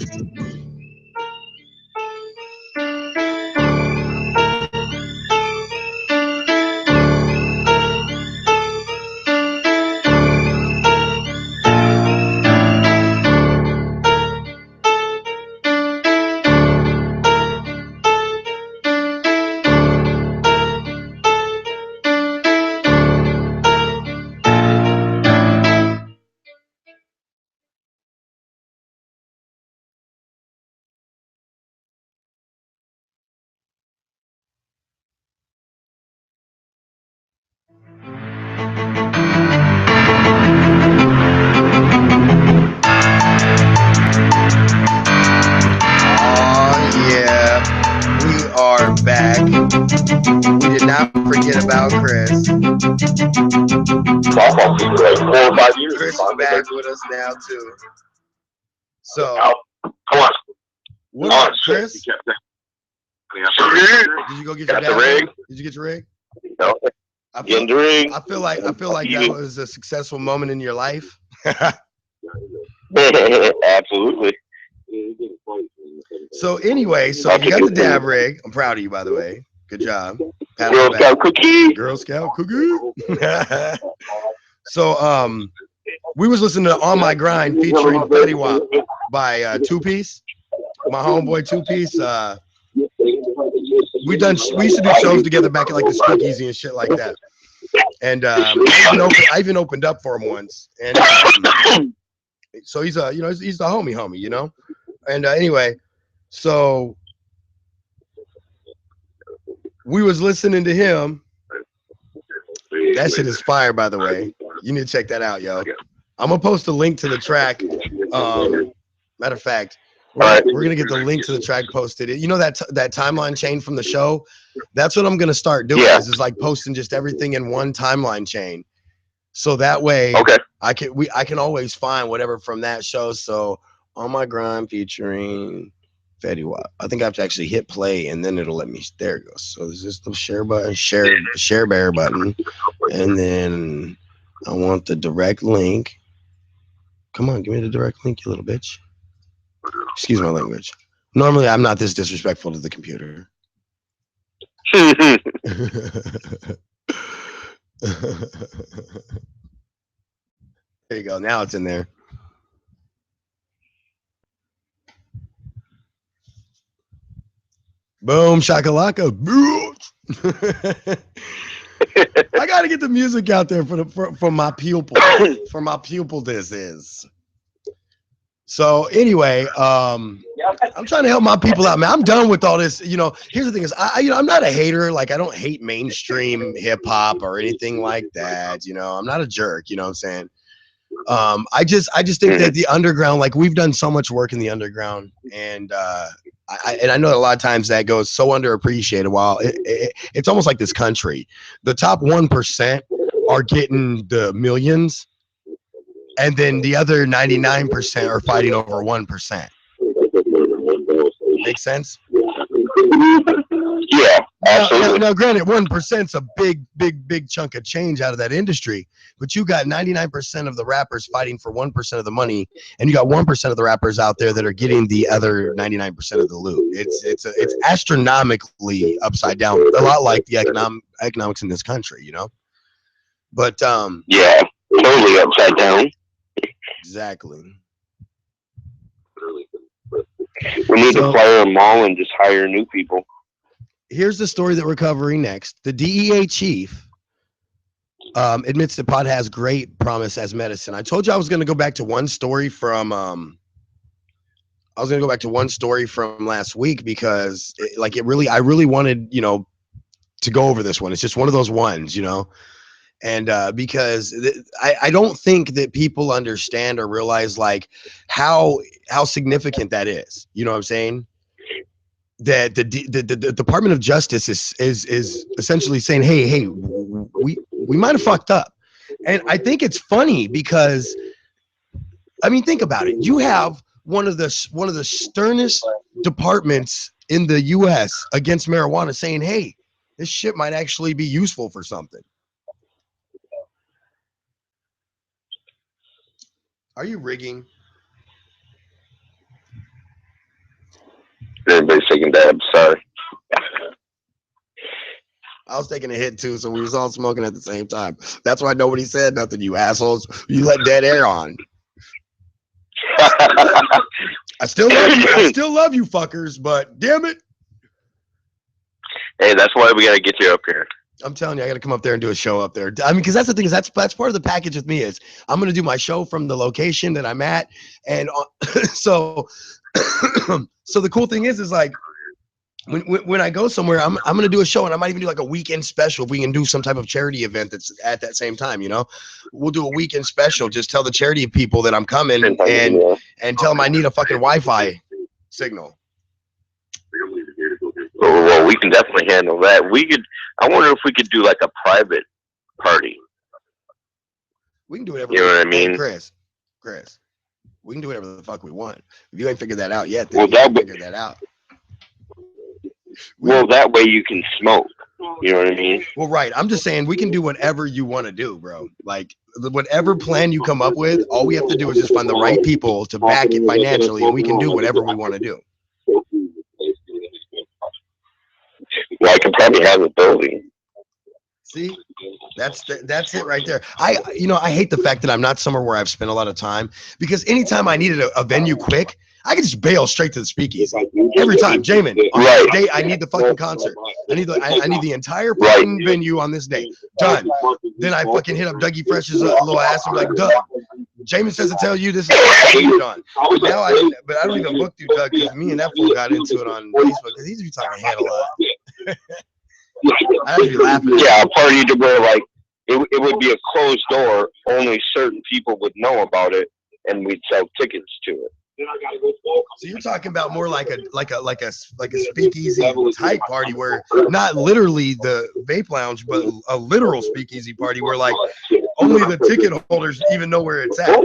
Back. We did not forget about Chris. Like 4 or 5 years. Chris is back with us now too. So, come on. What up, Chris? Did you go get your dad rig? Did you get your rig? No. I feel like that was a successful moment in your life. Absolutely. So anyway, so you got the dab rig. I'm proud of you, by the way. Good job. Girl Scout cookie. Girl Scout cookie. So we was listening to On My Grind featuring Fetty Wap by 2 Piece. My homeboy 2 Piece. We used to do shows together back at like the Speakeasy and shit like that. And I even opened up for him once. And so he's the homie, you know. And anyway, so we was listening to him. That shit is fire, by the way. You need to check that out, yo. I'm gonna post a link to the track. Matter of fact, we're gonna get the link to the track posted. You know that timeline chain from the show? That's what I'm gonna start doing. Yeah. Is like posting just everything in one timeline chain. So that way, I can always find whatever from that show. So On My Grind featuring Fetty Wap. I think I have to actually hit play and then it'll let me. There it goes. So there's this little share button, share bear button, and then I want the direct link. Come on, give me the direct link, you little bitch. Excuse my language. Normally, I'm not this disrespectful to the computer. There you go. Now it's in there. Boom, shakalaka. I got to get the music out there for my pupil. For my pupil, this is. So anyway, I'm trying to help my people out, man. I'm done with all this. You know, here's the thing: is I'm not a hater. Like, I don't hate mainstream hip hop or anything like that. You know, I'm not a jerk. You know what I'm saying? I just think that the underground, like, we've done so much work in the underground, and I know that a lot of times that goes so underappreciated. While it's almost like this country, the top 1% are getting the millions, and then the other 99% are fighting over 1%. Make sense? Yeah, absolutely. Now, granted, 1%'s a big chunk of change out of that industry, but you got 99% of the rappers fighting for 1% of the money, and you got 1% of the rappers out there that are getting the other 99% of the loot. It's astronomically upside down, a lot like the economics in this country, you know. But yeah, totally upside down. Exactly. We need to fire them all and just hire new people. Here's the story that we're covering next. The DEA chief admits that pot has great promise as medicine. I told you I was going to go back to one story from last week because I really wanted, you know, to go over this one. It's just one of those ones, you know. And because I don't think that people understand or realize like how significant that is. You know what I'm saying? That the Department of Justice is essentially saying, hey, we might have fucked up. And I think it's funny because, I mean, think about it. You have one of the sternest departments in the U.S. against marijuana saying, hey, this shit might actually be useful for something. Are you rigging? Everybody's taking dabs. Sorry. I was taking a hit too, so we was all smoking at the same time. That's why nobody said nothing, you assholes. You let dead air on. I still love you fuckers, but damn it. Hey, that's why we gotta get you up here. I'm telling you, I got to come up there and do a show up there. I mean, because that's the thing is that's part of the package with me is I'm going to do my show from the location that I'm at. And so the cool thing is like when I go somewhere, I'm going to do a show and I might even do like a weekend special if we can do some type of charity event that's at that same time, you know. We'll do a weekend special. Just tell the charity people that I'm coming and tell them I need a fucking Wi-Fi signal. Well, we can definitely handle that. I wonder if we could do like a private party. We can do whatever. You know what I mean? Chris, we can do whatever the fuck we want. If you ain't figured that out yet, then figure that out. That way you can smoke. You know what I mean? Well, right. I'm just saying we can do whatever you want to do, bro. Like whatever plan you come up with, all we have to do is just find the right people to back it financially, and we can do whatever we want to do. Well, I can probably have a building. See, that's it right there. I hate the fact that I'm not somewhere where I've spent a lot of time, because anytime I needed a venue quick, I could just bail straight to the speakeasy every time. Jamin, on this day, I need the fucking concert. I need the entire fucking venue on this day. Done. Then I fucking hit up Dougie Fresh's little ass and be like, Doug, Jamin says to tell you this is done. But now I don't even book you, Doug, because me and that fool got into it on Facebook because he's be talking head a lot. I be laughing. Yeah, a party to where like it would be a closed door, only certain people would know about it, and we'd sell tickets to it. So you're talking about more like a speakeasy type party where not literally the vape lounge, but a literal speakeasy party where like only the ticket holders even know where it's at.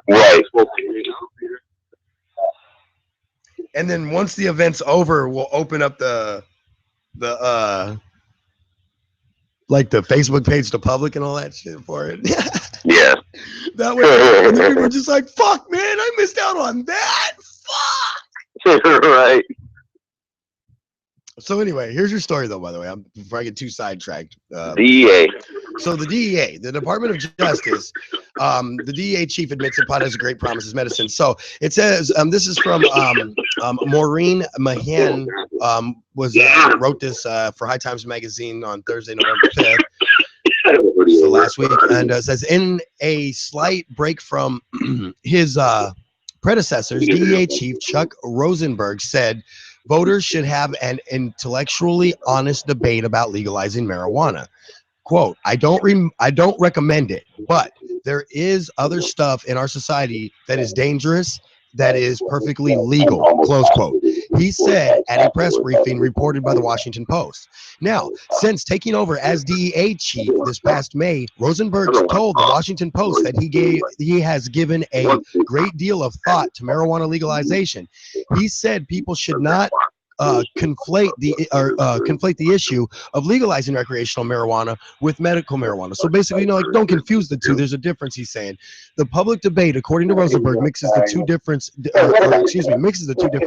Right. And then once the event's over, we'll open up the like the Facebook page to public and all that shit for it. Yeah. That way, and then people are just like, fuck, man, I missed out on that. Fuck. Right. So anyway, here's your story, though, by the way, before I get too sidetracked. DEA. So the DEA, the Department of Justice, the DEA chief admits that pot has a great promise as medicine. So it says, this is from Maureen Mahan, wrote this for High Times Magazine on Thursday, November 5th. So last week, and says, in a slight break from his predecessors, DEA chief Chuck Rosenberg said voters should have an intellectually honest debate about legalizing marijuana. Quote, I don't recommend it, but there is other stuff in our society that is dangerous, that is perfectly legal, close quote. He said at a press briefing reported by the Washington Post. Now, since taking over as DEA chief this past May, Rosenberg told the Washington Post that he has given a great deal of thought to marijuana legalization. He said people should not conflate the issue of legalizing recreational marijuana with medical marijuana. So basically, don't confuse the two. There's a difference, he's saying. The public debate, according to Rosenberg, mixes the two different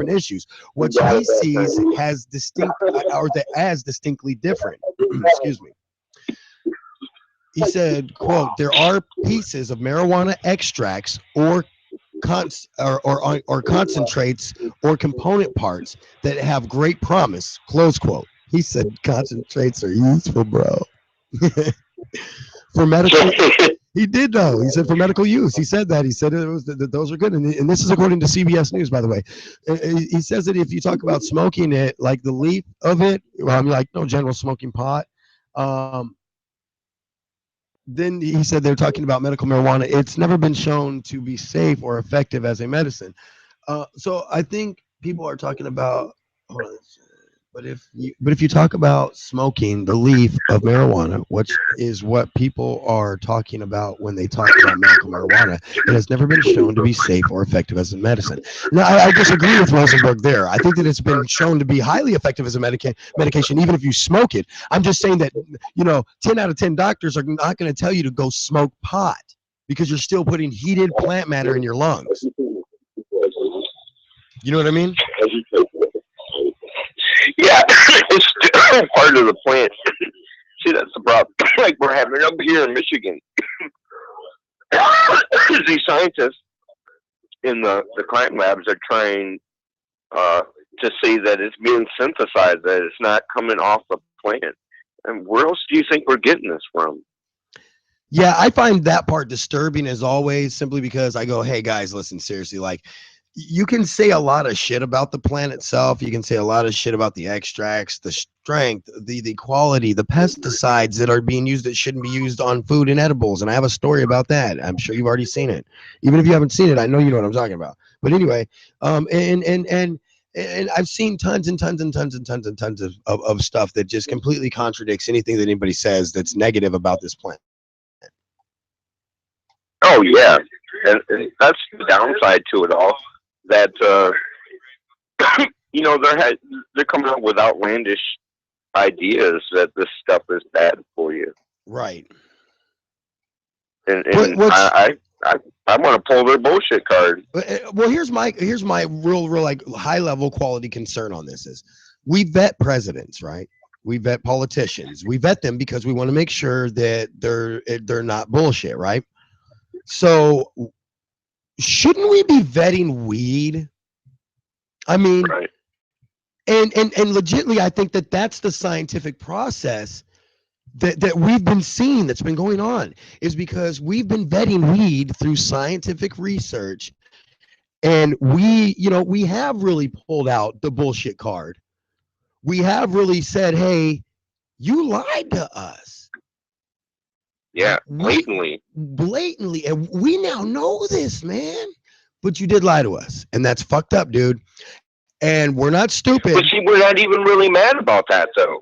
issues, which he sees as distinctly different. Excuse me. He said, quote, there are pieces of marijuana extracts or concentrates or component parts that have great promise, close quote. He said concentrates are useful, bro. For medical, he did though. He said for medical use. He said that. He said it was that those are good, and this is according to CBS News, by the way. He says that if you talk about smoking it, like the leaf of it, like no general smoking pot. Then he said they're talking about medical marijuana. It's never been shown to be safe or effective as a medicine. So I think people are talking about, hold on, but if you talk about smoking the leaf of marijuana, which is what people are talking about when they talk about medical marijuana, it has never been shown to be safe or effective as a medicine. Now, I disagree with Rosenberg there. I think that it's been shown to be highly effective as a medication, even if you smoke it. I'm just saying that, 10 out of 10 doctors are not going to tell you to go smoke pot because you're still putting heated plant matter in your lungs. You know what I mean? Yeah, it's still part of the plant. See, that's the problem. Like we're having up here in Michigan. These scientists in the climate labs are trying to see that it's being synthesized, that it's not coming off the plant. And where else do you think we're getting this from? Yeah, I find that part disturbing as always, simply because I go, hey guys, listen, seriously, like you can say a lot of shit about the plant itself. You can say a lot of shit about the extracts, the strength, the quality, the pesticides that are being used that shouldn't be used on food and edibles. And I have a story about that. I'm sure you've already seen it. Even if you haven't seen it, I know you know what I'm talking about. But anyway, and I've seen tons and tons and tons and tons and tons of stuff that just completely contradicts anything that anybody says that's negative about this plant. Oh yeah, and that's the downside to it all. That they're coming up with outlandish ideas that this stuff is bad for you. Right. And I want to pull their bullshit card. Well, here's my real like high level quality concern on this is we vet presidents, right? We vet politicians. We vet them because we want to make sure that they're not bullshit, right? So shouldn't we be vetting weed? I mean, right. and legitimately, I think that that's the scientific process that we've been seeing that's been going on, is because we've been vetting weed through scientific research, and we have really pulled out the bullshit card. We have really said, hey, you lied to us. Yeah, blatantly. And we now know this, man. But you did lie to us, and that's fucked up, dude. And we're not stupid. But see, we're not even really mad about that, though.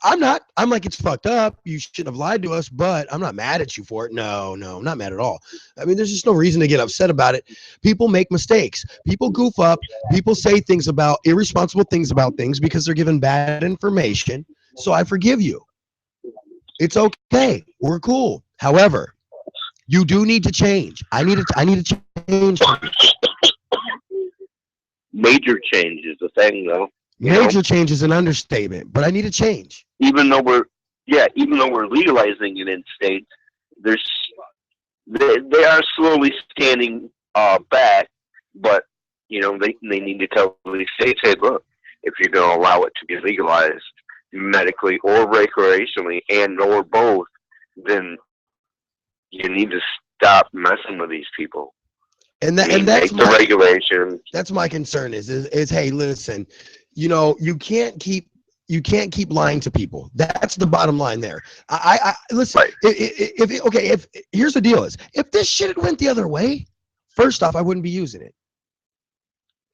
I'm not. I'm like, it's fucked up. You shouldn't have lied to us, but I'm not mad at you for it. No, I'm not mad at all. I mean, there's just no reason to get upset about it. People make mistakes. People goof up. People say irresponsible things about things because they're given bad information. So I forgive you. It's okay. We're cool. However, you do need to change. I need to change. Major change is the thing, though. Major change is an understatement, but I need to change. Even though we're legalizing it in states, there's they are slowly standing back, but you know they need to tell these states, hey, look, if you're going to allow it to be legalized medically or recreationally and or both, then you need to stop messing with these people. And that's make the regulations. That's my concern is hey, listen, you know, you can't keep lying to people. That's the bottom line there. I listen, right. If here's the deal is, if this shit had went the other way, first off, I wouldn't be using it.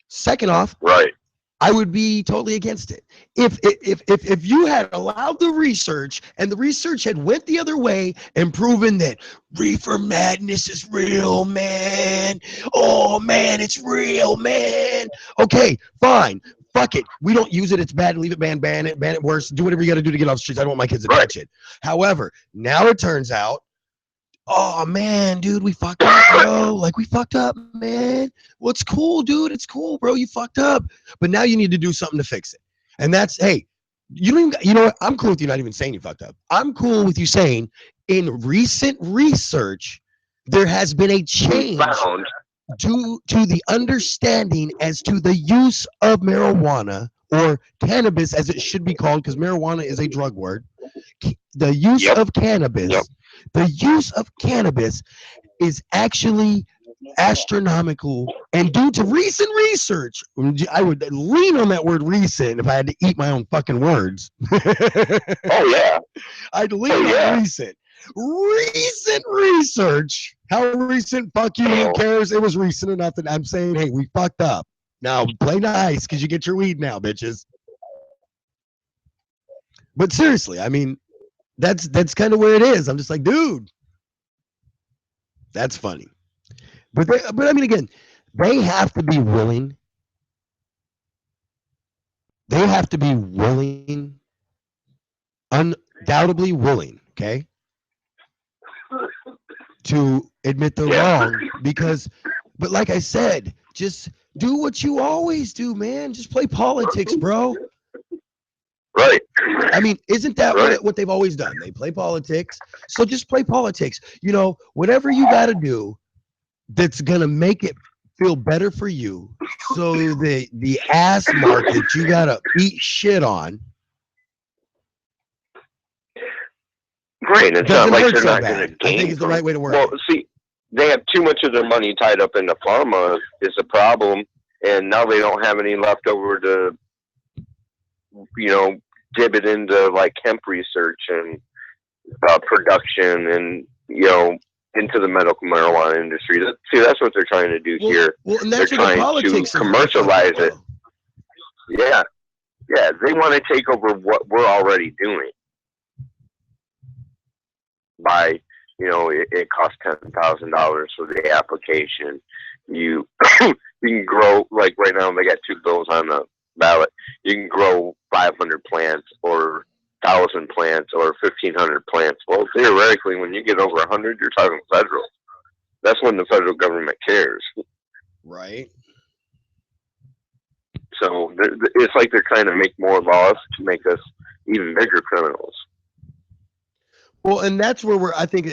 Second off, right, I would be totally against it. If you had allowed the research and the research had went the other way and proven that reefer madness is real, man. Oh man, it's real, man. Okay, fine. Fuck it. We don't use it. It's bad. Leave it, ban it worse. Do whatever you got to do to get off the streets. I don't want my kids to touch it. However, now it turns out, oh man, dude, we fucked up, bro. Like, we fucked up, man. Well, it's cool, dude. It's cool, bro. You fucked up. But now you need to do something to fix it. And that's, hey, you don't even, you know what? I'm cool with you not even saying you fucked up. I'm cool with you saying in recent research, there has been a change due to the understanding as to the use of marijuana, or cannabis as it should be called, because marijuana is a drug word. The use of cannabis, the use of cannabis is actually astronomical, and due to recent research, I would lean on that word recent if I had to eat my own fucking words. Oh yeah, I'd lean on recent research. How recent? Fuck you, who cares? It was recent enough that I'm saying, hey, we fucked up. Now play nice, because you get your weed now, bitches. But seriously, I mean, that's kind of where it is. I'm just like, dude, that's funny. But I mean, again, they have to be willing. They have to be willing, undoubtedly willing, okay, to admit they're wrong. Because, but like I said, just do what you always do, man. Just play politics, bro. Right. I mean, isn't that what they've always done? They play politics. So just play politics. You know, whatever you got to do that's going to make it feel better for you, so the ass market you got to eat shit on. Right. It's not like they're not going to gain. I think it's the right way to work. Well, see, they have too much of their money tied up into pharma is a problem, and now they don't have any left over to, you know, dip it into like hemp research and production, and you know, into the medical marijuana industry. That's what they're trying to do here. Well, and that's they're trying to commercialize it. Yeah, they want to take over what we're already doing. By, you know, it costs $10,000 for the application. You can grow, like right now they got 2 bills on the ballot. You can grow 500 plants or 1,000 plants or 1,500 plants. Well, theoretically, when you get over 100, you're talking federal. That's when the federal government cares. Right. So it's like they're trying to make more laws to make us even bigger criminals. Well, and that's where I think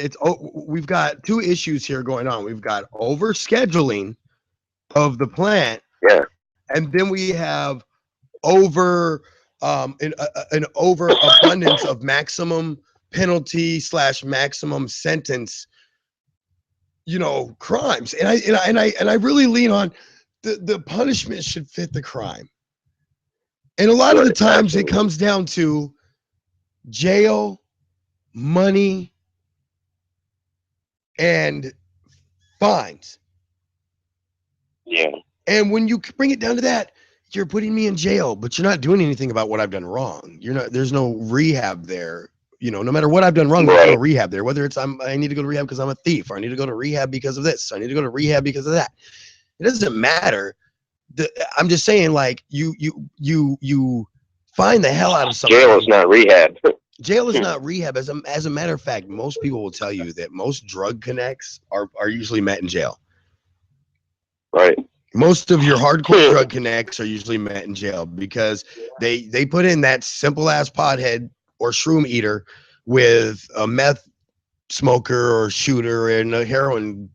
we've got 2 issues here going on. We've got overscheduling of the plant. Yeah. And then we have an overabundance of maximum penalty / maximum sentence, you know, crimes. And I really lean on the punishment should fit the crime. And a lot of the times it comes down to jail, money, and fines. Yeah. And when you bring it down to that, you're putting me in jail, but you're not doing anything about what I've done wrong. There's no rehab there. You know, no matter what I've done wrong, there's no rehab there. Whether it's I need to go to rehab because I'm a thief, or I need to go to rehab because of this, or I need to go to rehab because of that. It doesn't matter. I'm just saying, like, you find the hell out of something. Jail is not rehab. Jail is not rehab. As a matter of fact, most people will tell you that most drug connects are usually met in jail. Right. Most of your hardcore drug connects are usually met in jail because they put in that simple ass pothead or shroom eater with a meth smoker or shooter and a heroin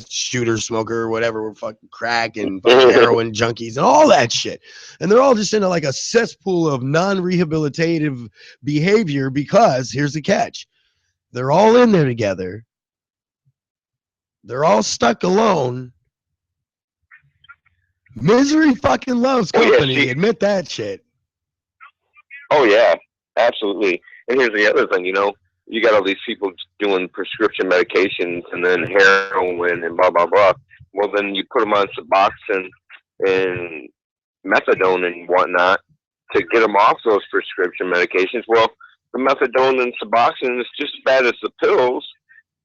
shooter, smoker, or whatever, fucking crack and fucking heroin junkies and all that shit. And they're all just in like a cesspool of non-rehabilitative behavior because here's the catch. They're all in there together. They're all stuck alone. Misery fucking loves company. Admit that shit. Oh, yeah, absolutely. And here's the other thing, you know, you got all these people doing prescription medications and then heroin and blah, blah, blah. Well, then you put them on Suboxone and methadone and whatnot to get them off those prescription medications. Well, the methadone and Suboxone is just as bad as the pills,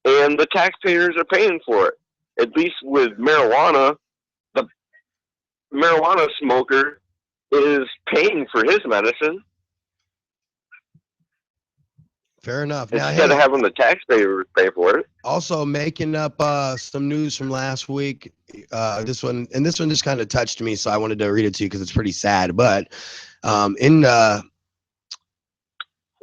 and the taxpayers are paying for it. At least with marijuana, the marijuana smoker is paying for his medicine. Fair enough. Instead of having the taxpayers pay for it. Also, making up some news from last week. This one just kind of touched me, so I wanted to read it to you because it's pretty sad. But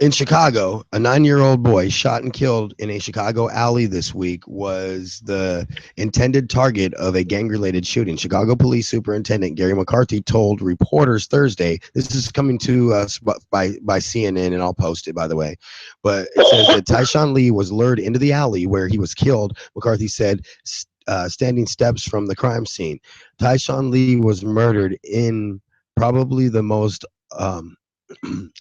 in Chicago, a 9-year-old boy shot and killed in a Chicago alley this week was the intended target of a gang-related shooting. Chicago Police Superintendent Gary McCarthy told reporters Thursday, this is coming to us by CNN, and I'll post it, by the way, but it says that Tyshawn Lee was lured into the alley where he was killed. McCarthy said, standing steps from the crime scene. Tyshawn Lee was murdered in probably the most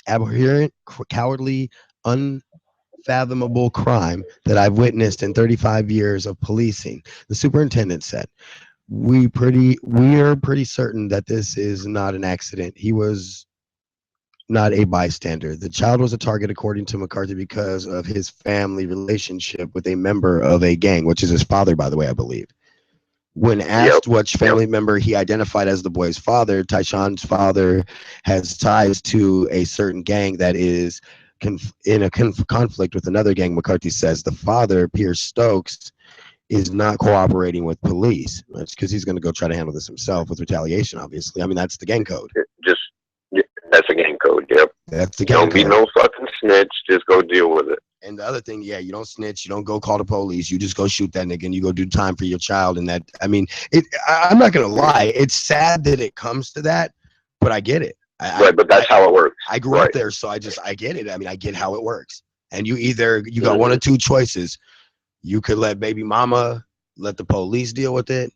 abhorrent, cowardly, unfathomable crime that I've witnessed in 35 years of policing. The superintendent said, we are pretty certain that this is not an accident. He was not a bystander. The child was a target, according to McCarthy, because of his family relationship with a member of a gang, which is his father, by the way, I believe. When asked which family member he identified as the boy's father, Tyshawn's father has ties to a certain gang that is in a conflict with another gang. McCarthy says the father, Pierce Stokes, is not cooperating with police. That's because he's going to go try to handle this himself with retaliation, obviously. I mean, that's the gang code. That's a gang code, yep. That's the gang code. Don't be no fucking snitch. Just go deal with it. And the other thing, you don't snitch, you don't go call the police, you just go shoot that nigga and you go do time for your child. And that, I mean, I'm not gonna lie, it's sad that it comes to that, but I get it. But that's how it works. I grew up there, so I get it. I mean, I get how it works. And you got one or two choices. You could let baby mama let the police deal with it.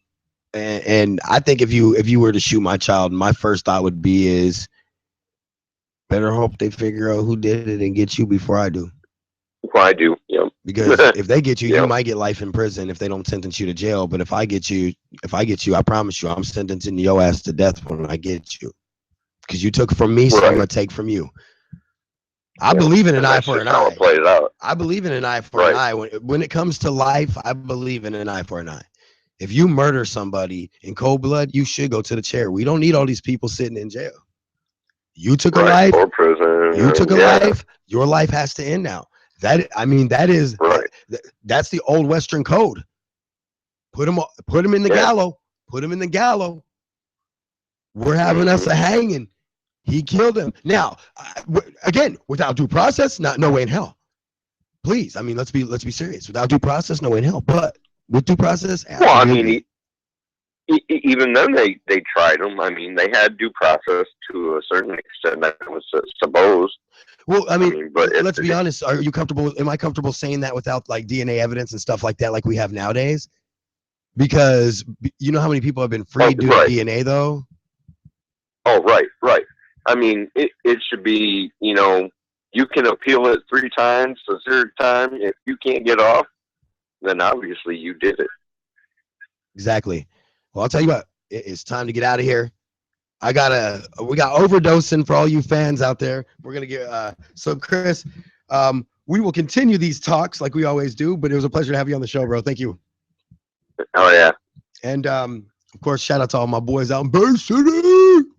And I think if you were to shoot my child, my first thought would be is better hope they figure out who did it and get you before I do. Yep. Because if they get you, you might get life in prison if they don't sentence you to jail. But if I get you, I promise you, I'm sentencing your ass to death when I get you. Because you took from me, so I'm gonna take from you. I believe in an eye for an eye. It plays out. I believe in an eye for an eye. When it comes to life, I believe in an eye for an eye. If you murder somebody in cold blood, you should go to the chair. We don't need all these people sitting in jail. You took a life. Or prison. You took a life. Your life has to end now. That's the old Western code. Put him in the gallows. Put him in the gallows. We're having us a hanging. He killed him. Now, again, without due process, no way in hell. Please, I mean, let's be serious. Without due process, no way in hell. But with due process, absolutely. Well, I mean, even then they tried him. I mean, they had due process to a certain extent. That was supposed. Well, I mean, but let's be honest. Are you comfortable? Am I comfortable saying that without like DNA evidence and stuff like that, like we have nowadays? Because you know how many people have been freed due to DNA, though. Oh, right. I mean, it should be, you can appeal it 3 times. The third time, if you can't get off, then obviously you did it. Exactly. Well, I'll tell you what. It's time to get out of here. We got overdosing for all you fans out there. We're gonna get so Chris, we will continue these talks like we always do, but it was a pleasure to have you on the show, bro. Thank you. Oh yeah. And of course, shout out to all my boys out in Bay City.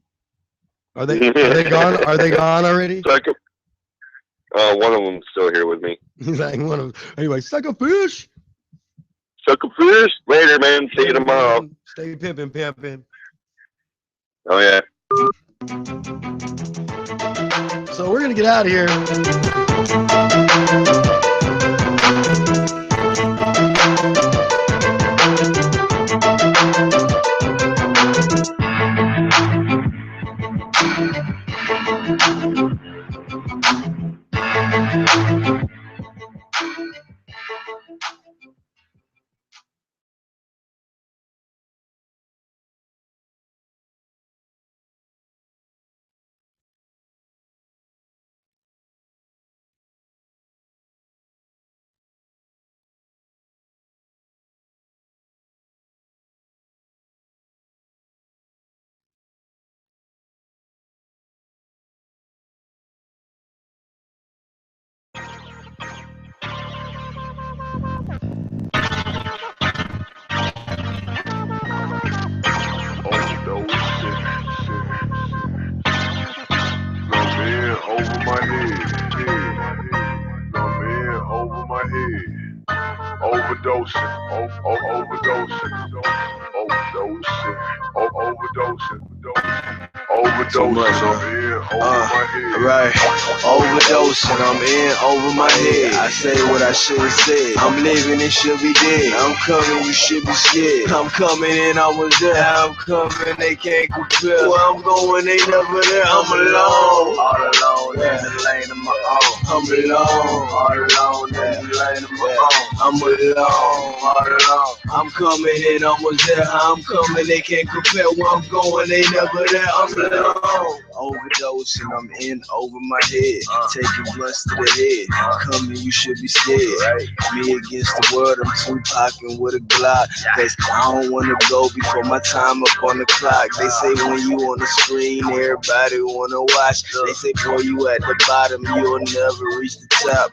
Are they gone? Are they gone already? One of them's still here with me. He's like one of them. Anyway, suck a fish. Suck a fish. Later, man. See you tomorrow. Stay pimping. Oh, yeah. So we're going to get out of here. So much, right. Overdosing, I'm in over my head. I say what I should have said. I'm living and should be dead. I'm coming, you should be scared. I'm coming and I was there. I'm coming, they can't compare. Where I'm going, they never there. I'm alone, all alone in the lane of my own. I'm alone, all alone in the lane of my own. I'm alone, all alone. I'm coming and I was there. I'm coming, they can't compare. Where I'm going, they never there. I'm alone. Overdosing, I'm in over my head. Taking blunts to the head. Coming, you should be scared. Me against the world, I'm Tupac with a Glock. Cause I don't wanna go before my time up on the clock. They say when you on the screen, everybody wanna watch. They say, boy, you at the bottom, you'll never reach the top.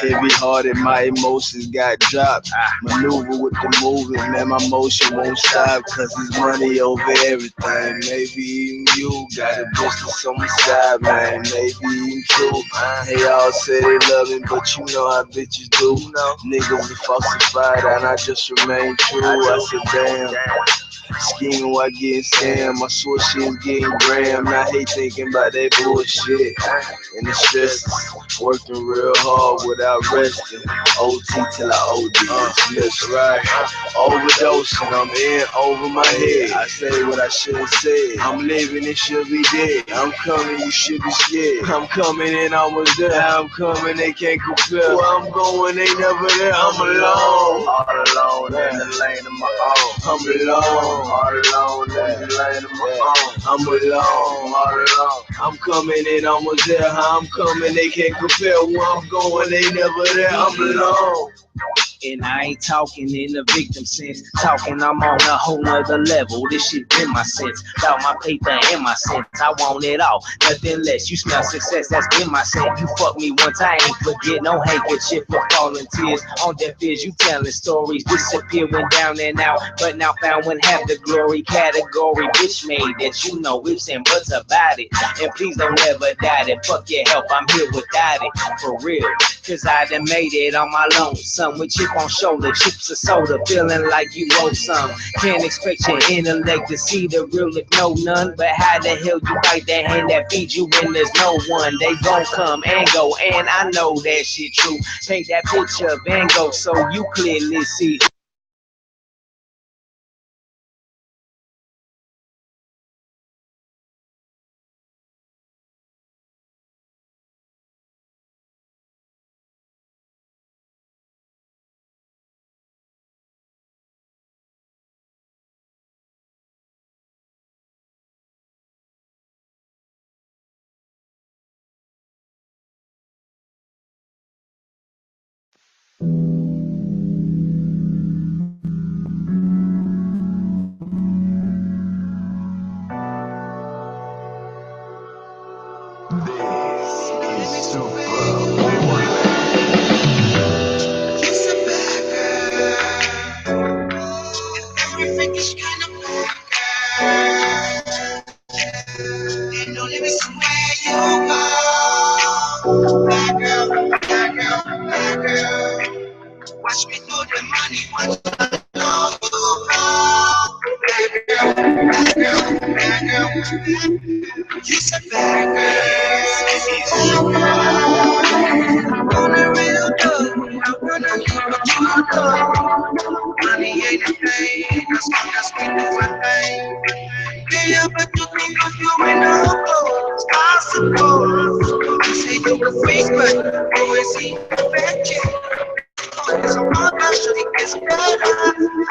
Heavy hearted, my emotions got dropped. Maneuver with the movement, man, my motion won't stop. Cause it's money over everything. Maybe even you got a business on the side, man. Maybe even true. They all say they love me, but you know how bitches do. Niggas are falsified and I just remain true. I said, damn. Scheming while getting scammed. My swear shit's getting grammed. I hate thinking about that bullshit. And the stress, working real hard without resting. OT till I OD. That's right. Overdosing, I'm in over my head. I say what I should have said. I'm living and should be dead. I'm coming, you should be scared. I'm coming and I was there. I'm coming, they can't compare. Where I'm going, they never there. I'm alone, all alone in the lane of my own. I'm alone, all alone in the lane of my own. I'm alone, all alone. I'm coming and I was there. I'm coming, they can't compare. Where I'm going, they never there. I'm alone. And I ain't talking in the victim sense. Talking, I'm on a whole nother level. This shit in my sense. About my paper and my sense. I want it all, nothing less. You smell success, that's been my scent. You fuck me once, I ain't forget. No handkerchief for falling tears. On deaf ears, you telling stories. Disappear, went down and out. But now found when have the glory category. Bitch made that you know ifs and buts about it. And please don't ever doubt it. Fuck your help, I'm here without it. For real. Cause I done made it on my lonesome. With chip on shoulder, chips of soda, feeling like you owe some. Can't expect your intellect to see the real if no none. But how the hell you bite that hand that feeds you when there's no one? They gon' come and go, and I know that shit true. Paint that picture of Van Gogh so you clearly see. Watch me throw the money, watch you said bad girl. On the real good, I wanna leave what you done. Money ain't a thing, that's we do a thing. Can't help but to think of you in the clothes. you a freak, but always see back check. It's a hard pressure, it gets better.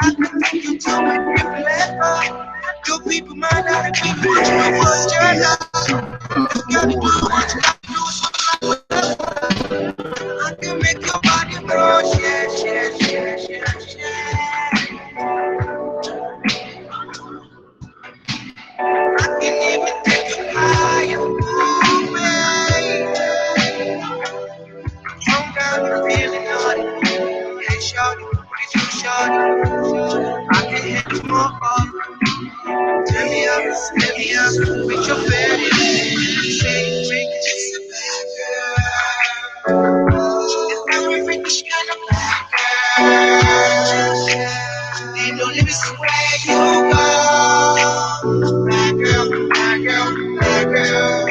I can take you to my different level. Good people might not agree with what you want, you gotta do what you gotta do, so I can make your body flow, I can even take you higher, ooh, baby. Some got me feeling naughty. Hey, shorty, what is you, shorty? I can hit you more up. Turn me up with your fatty. Say, drink it just a bad girl. If every freak is kind of black girl, ain't no limits to where you go. Bad girl, bad girl, bad girl.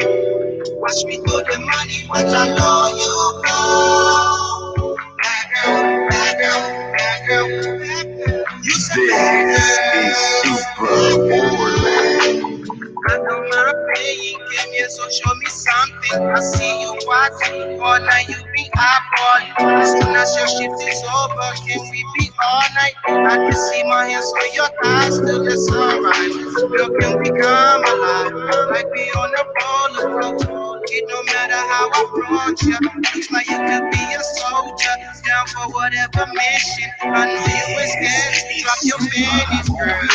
Watch me throw the money once I know you go. Bad girl, bad girl, bad girl, bad girl. You said bad girl. This is super Orland. I know my pain came here, so show me something. I see you watching, all night you be eyeballing. Soon as your shift is over, can we be all night? I can see my hands on your thighs till the sunrise. Girl, can we come alive? Like we on a roller coaster. It no matter how I approach you. Looks like you could be a soldier, down for whatever mission. I know you were scared to drop your panties, girl.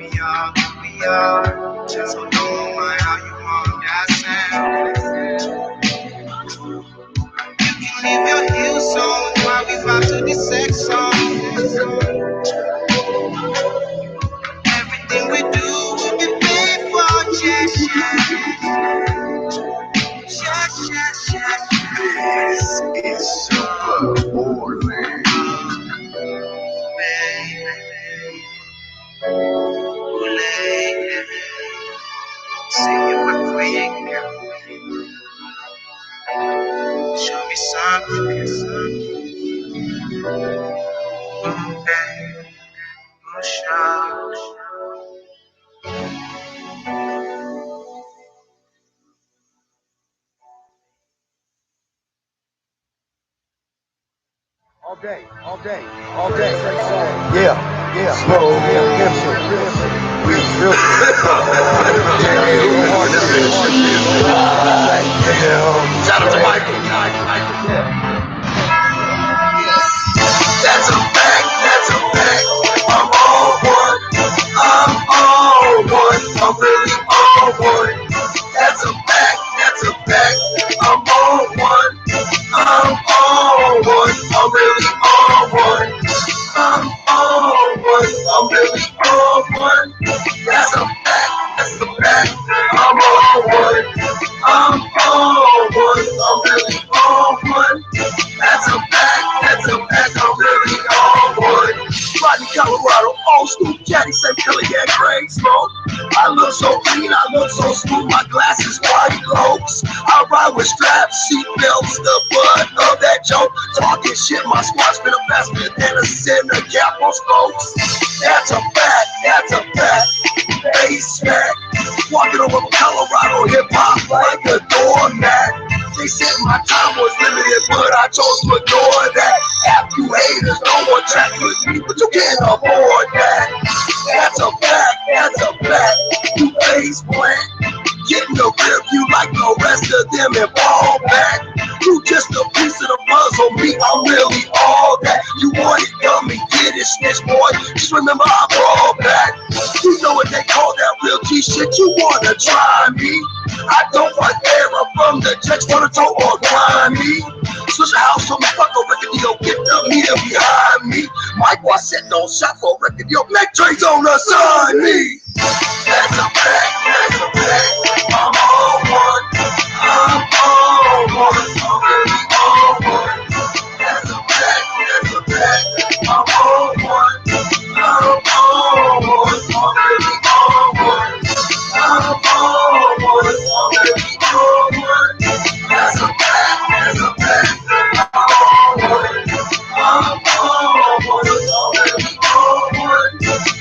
We are, so don't mind how you want that sound. You can leave your heels on while we vibe to the sex song. Everything we do will be paid for, This is super Orland. Show me something, All day, all day, all day. Yeah, yeah. Slow, yeah, pimp shit, real Shout out to Michael. That's a fact, that's a fact. I'm on one. I'm on one. I'm really on one. That's a fact, that's a fact. I'm on one. I'm on one. I'm really on one. I'm on one. I'm really on one. That's a fact, that's a fact. I'm on one. I'm on one. I'm really on one. That's a fact, that's a fact. I'm really on one. Rodney, Colorado, old school, caddy, same color, yeah, gray smoke. I look so clean, I look so smooth, my glasses white globes. I ride with straps, seat belts, the butt of that joke. Talking shit, my squad's been a faster than a center cap on spokes. That's a fact, that's a fact. Face smack, walking over Colorado hip hop like a doormat. They said my time was limited, but I chose to ignore that. After you haters, no one track with me, but you can't afford that. That's a fact, that's a fact. You face plant, getting the rear view like the rest of them and fall back. You just a piece of the puzzle, me, I'm really all that. You want it, dummy, get it, snitch boy. Just remember I brought back. You know what they call that real G shit, you wanna try me? I don't want error from the judge, wanna talk or grind me. Switch a house on me, fuck a record deal, get the meter behind me. Mike was sitting on shot for a record deal, Mac Dre's on the side me. That's a fact, that's a fact. I'm on one, I'm on one, I'm really on one. That's a fact, that's a fact. I'm on one, I'm on one, I'm really on one. I'm on one, I'm really on one. That's a fact, that's a fact. I'm on one, I'm on one, I'm really on one.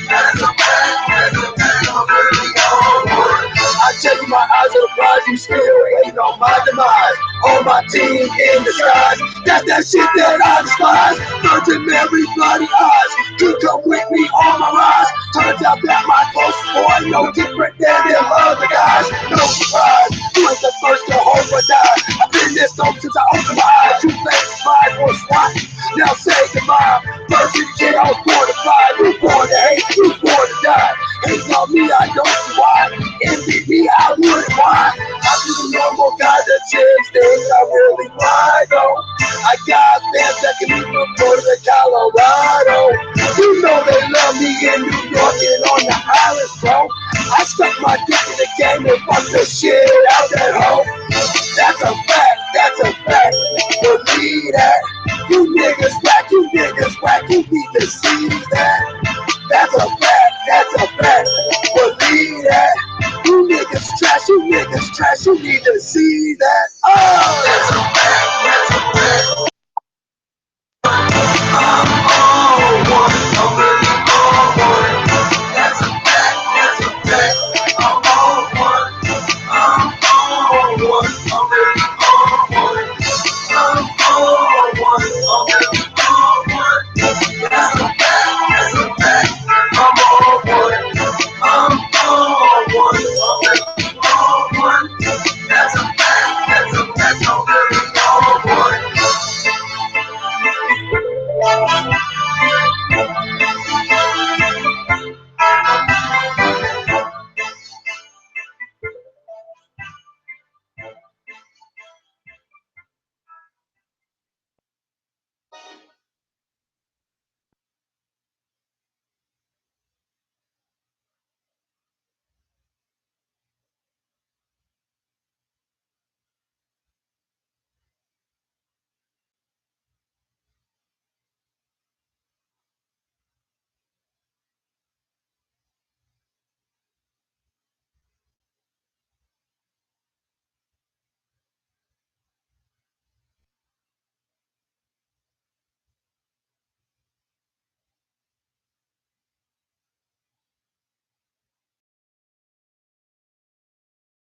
That's a fact, I'm really on one. I tell you, my eyes are prize, you still waiting on my demise. On my team in disguise, that's that shit that I despise. Virgin Mary, bloody eyes, you come with me on my rise. Turns out that my close boy no different than them other guys. No surprise, you ain't the first to hope or die. I've been this dope since I opened my eyes. You think slide or swat? Now say goodbye. Virgin kid, I was born to fly. You born to hate, you born to die. Hate on me, I don't see why. Envy me, I wouldn't why. I'm just a normal guy that chicks things I really why though. I got fans that can even go to Colorado. You know they love me in New York and on the islands, bro. I stuck my dick in the game and fuck the shit out that hoe. That's a fact, that's a fact. Believe that. You niggas whack, you need to see that. That's a fact, that's a fact. Believe that. You niggas trash, you need to see that. Oh, that's a fact, that's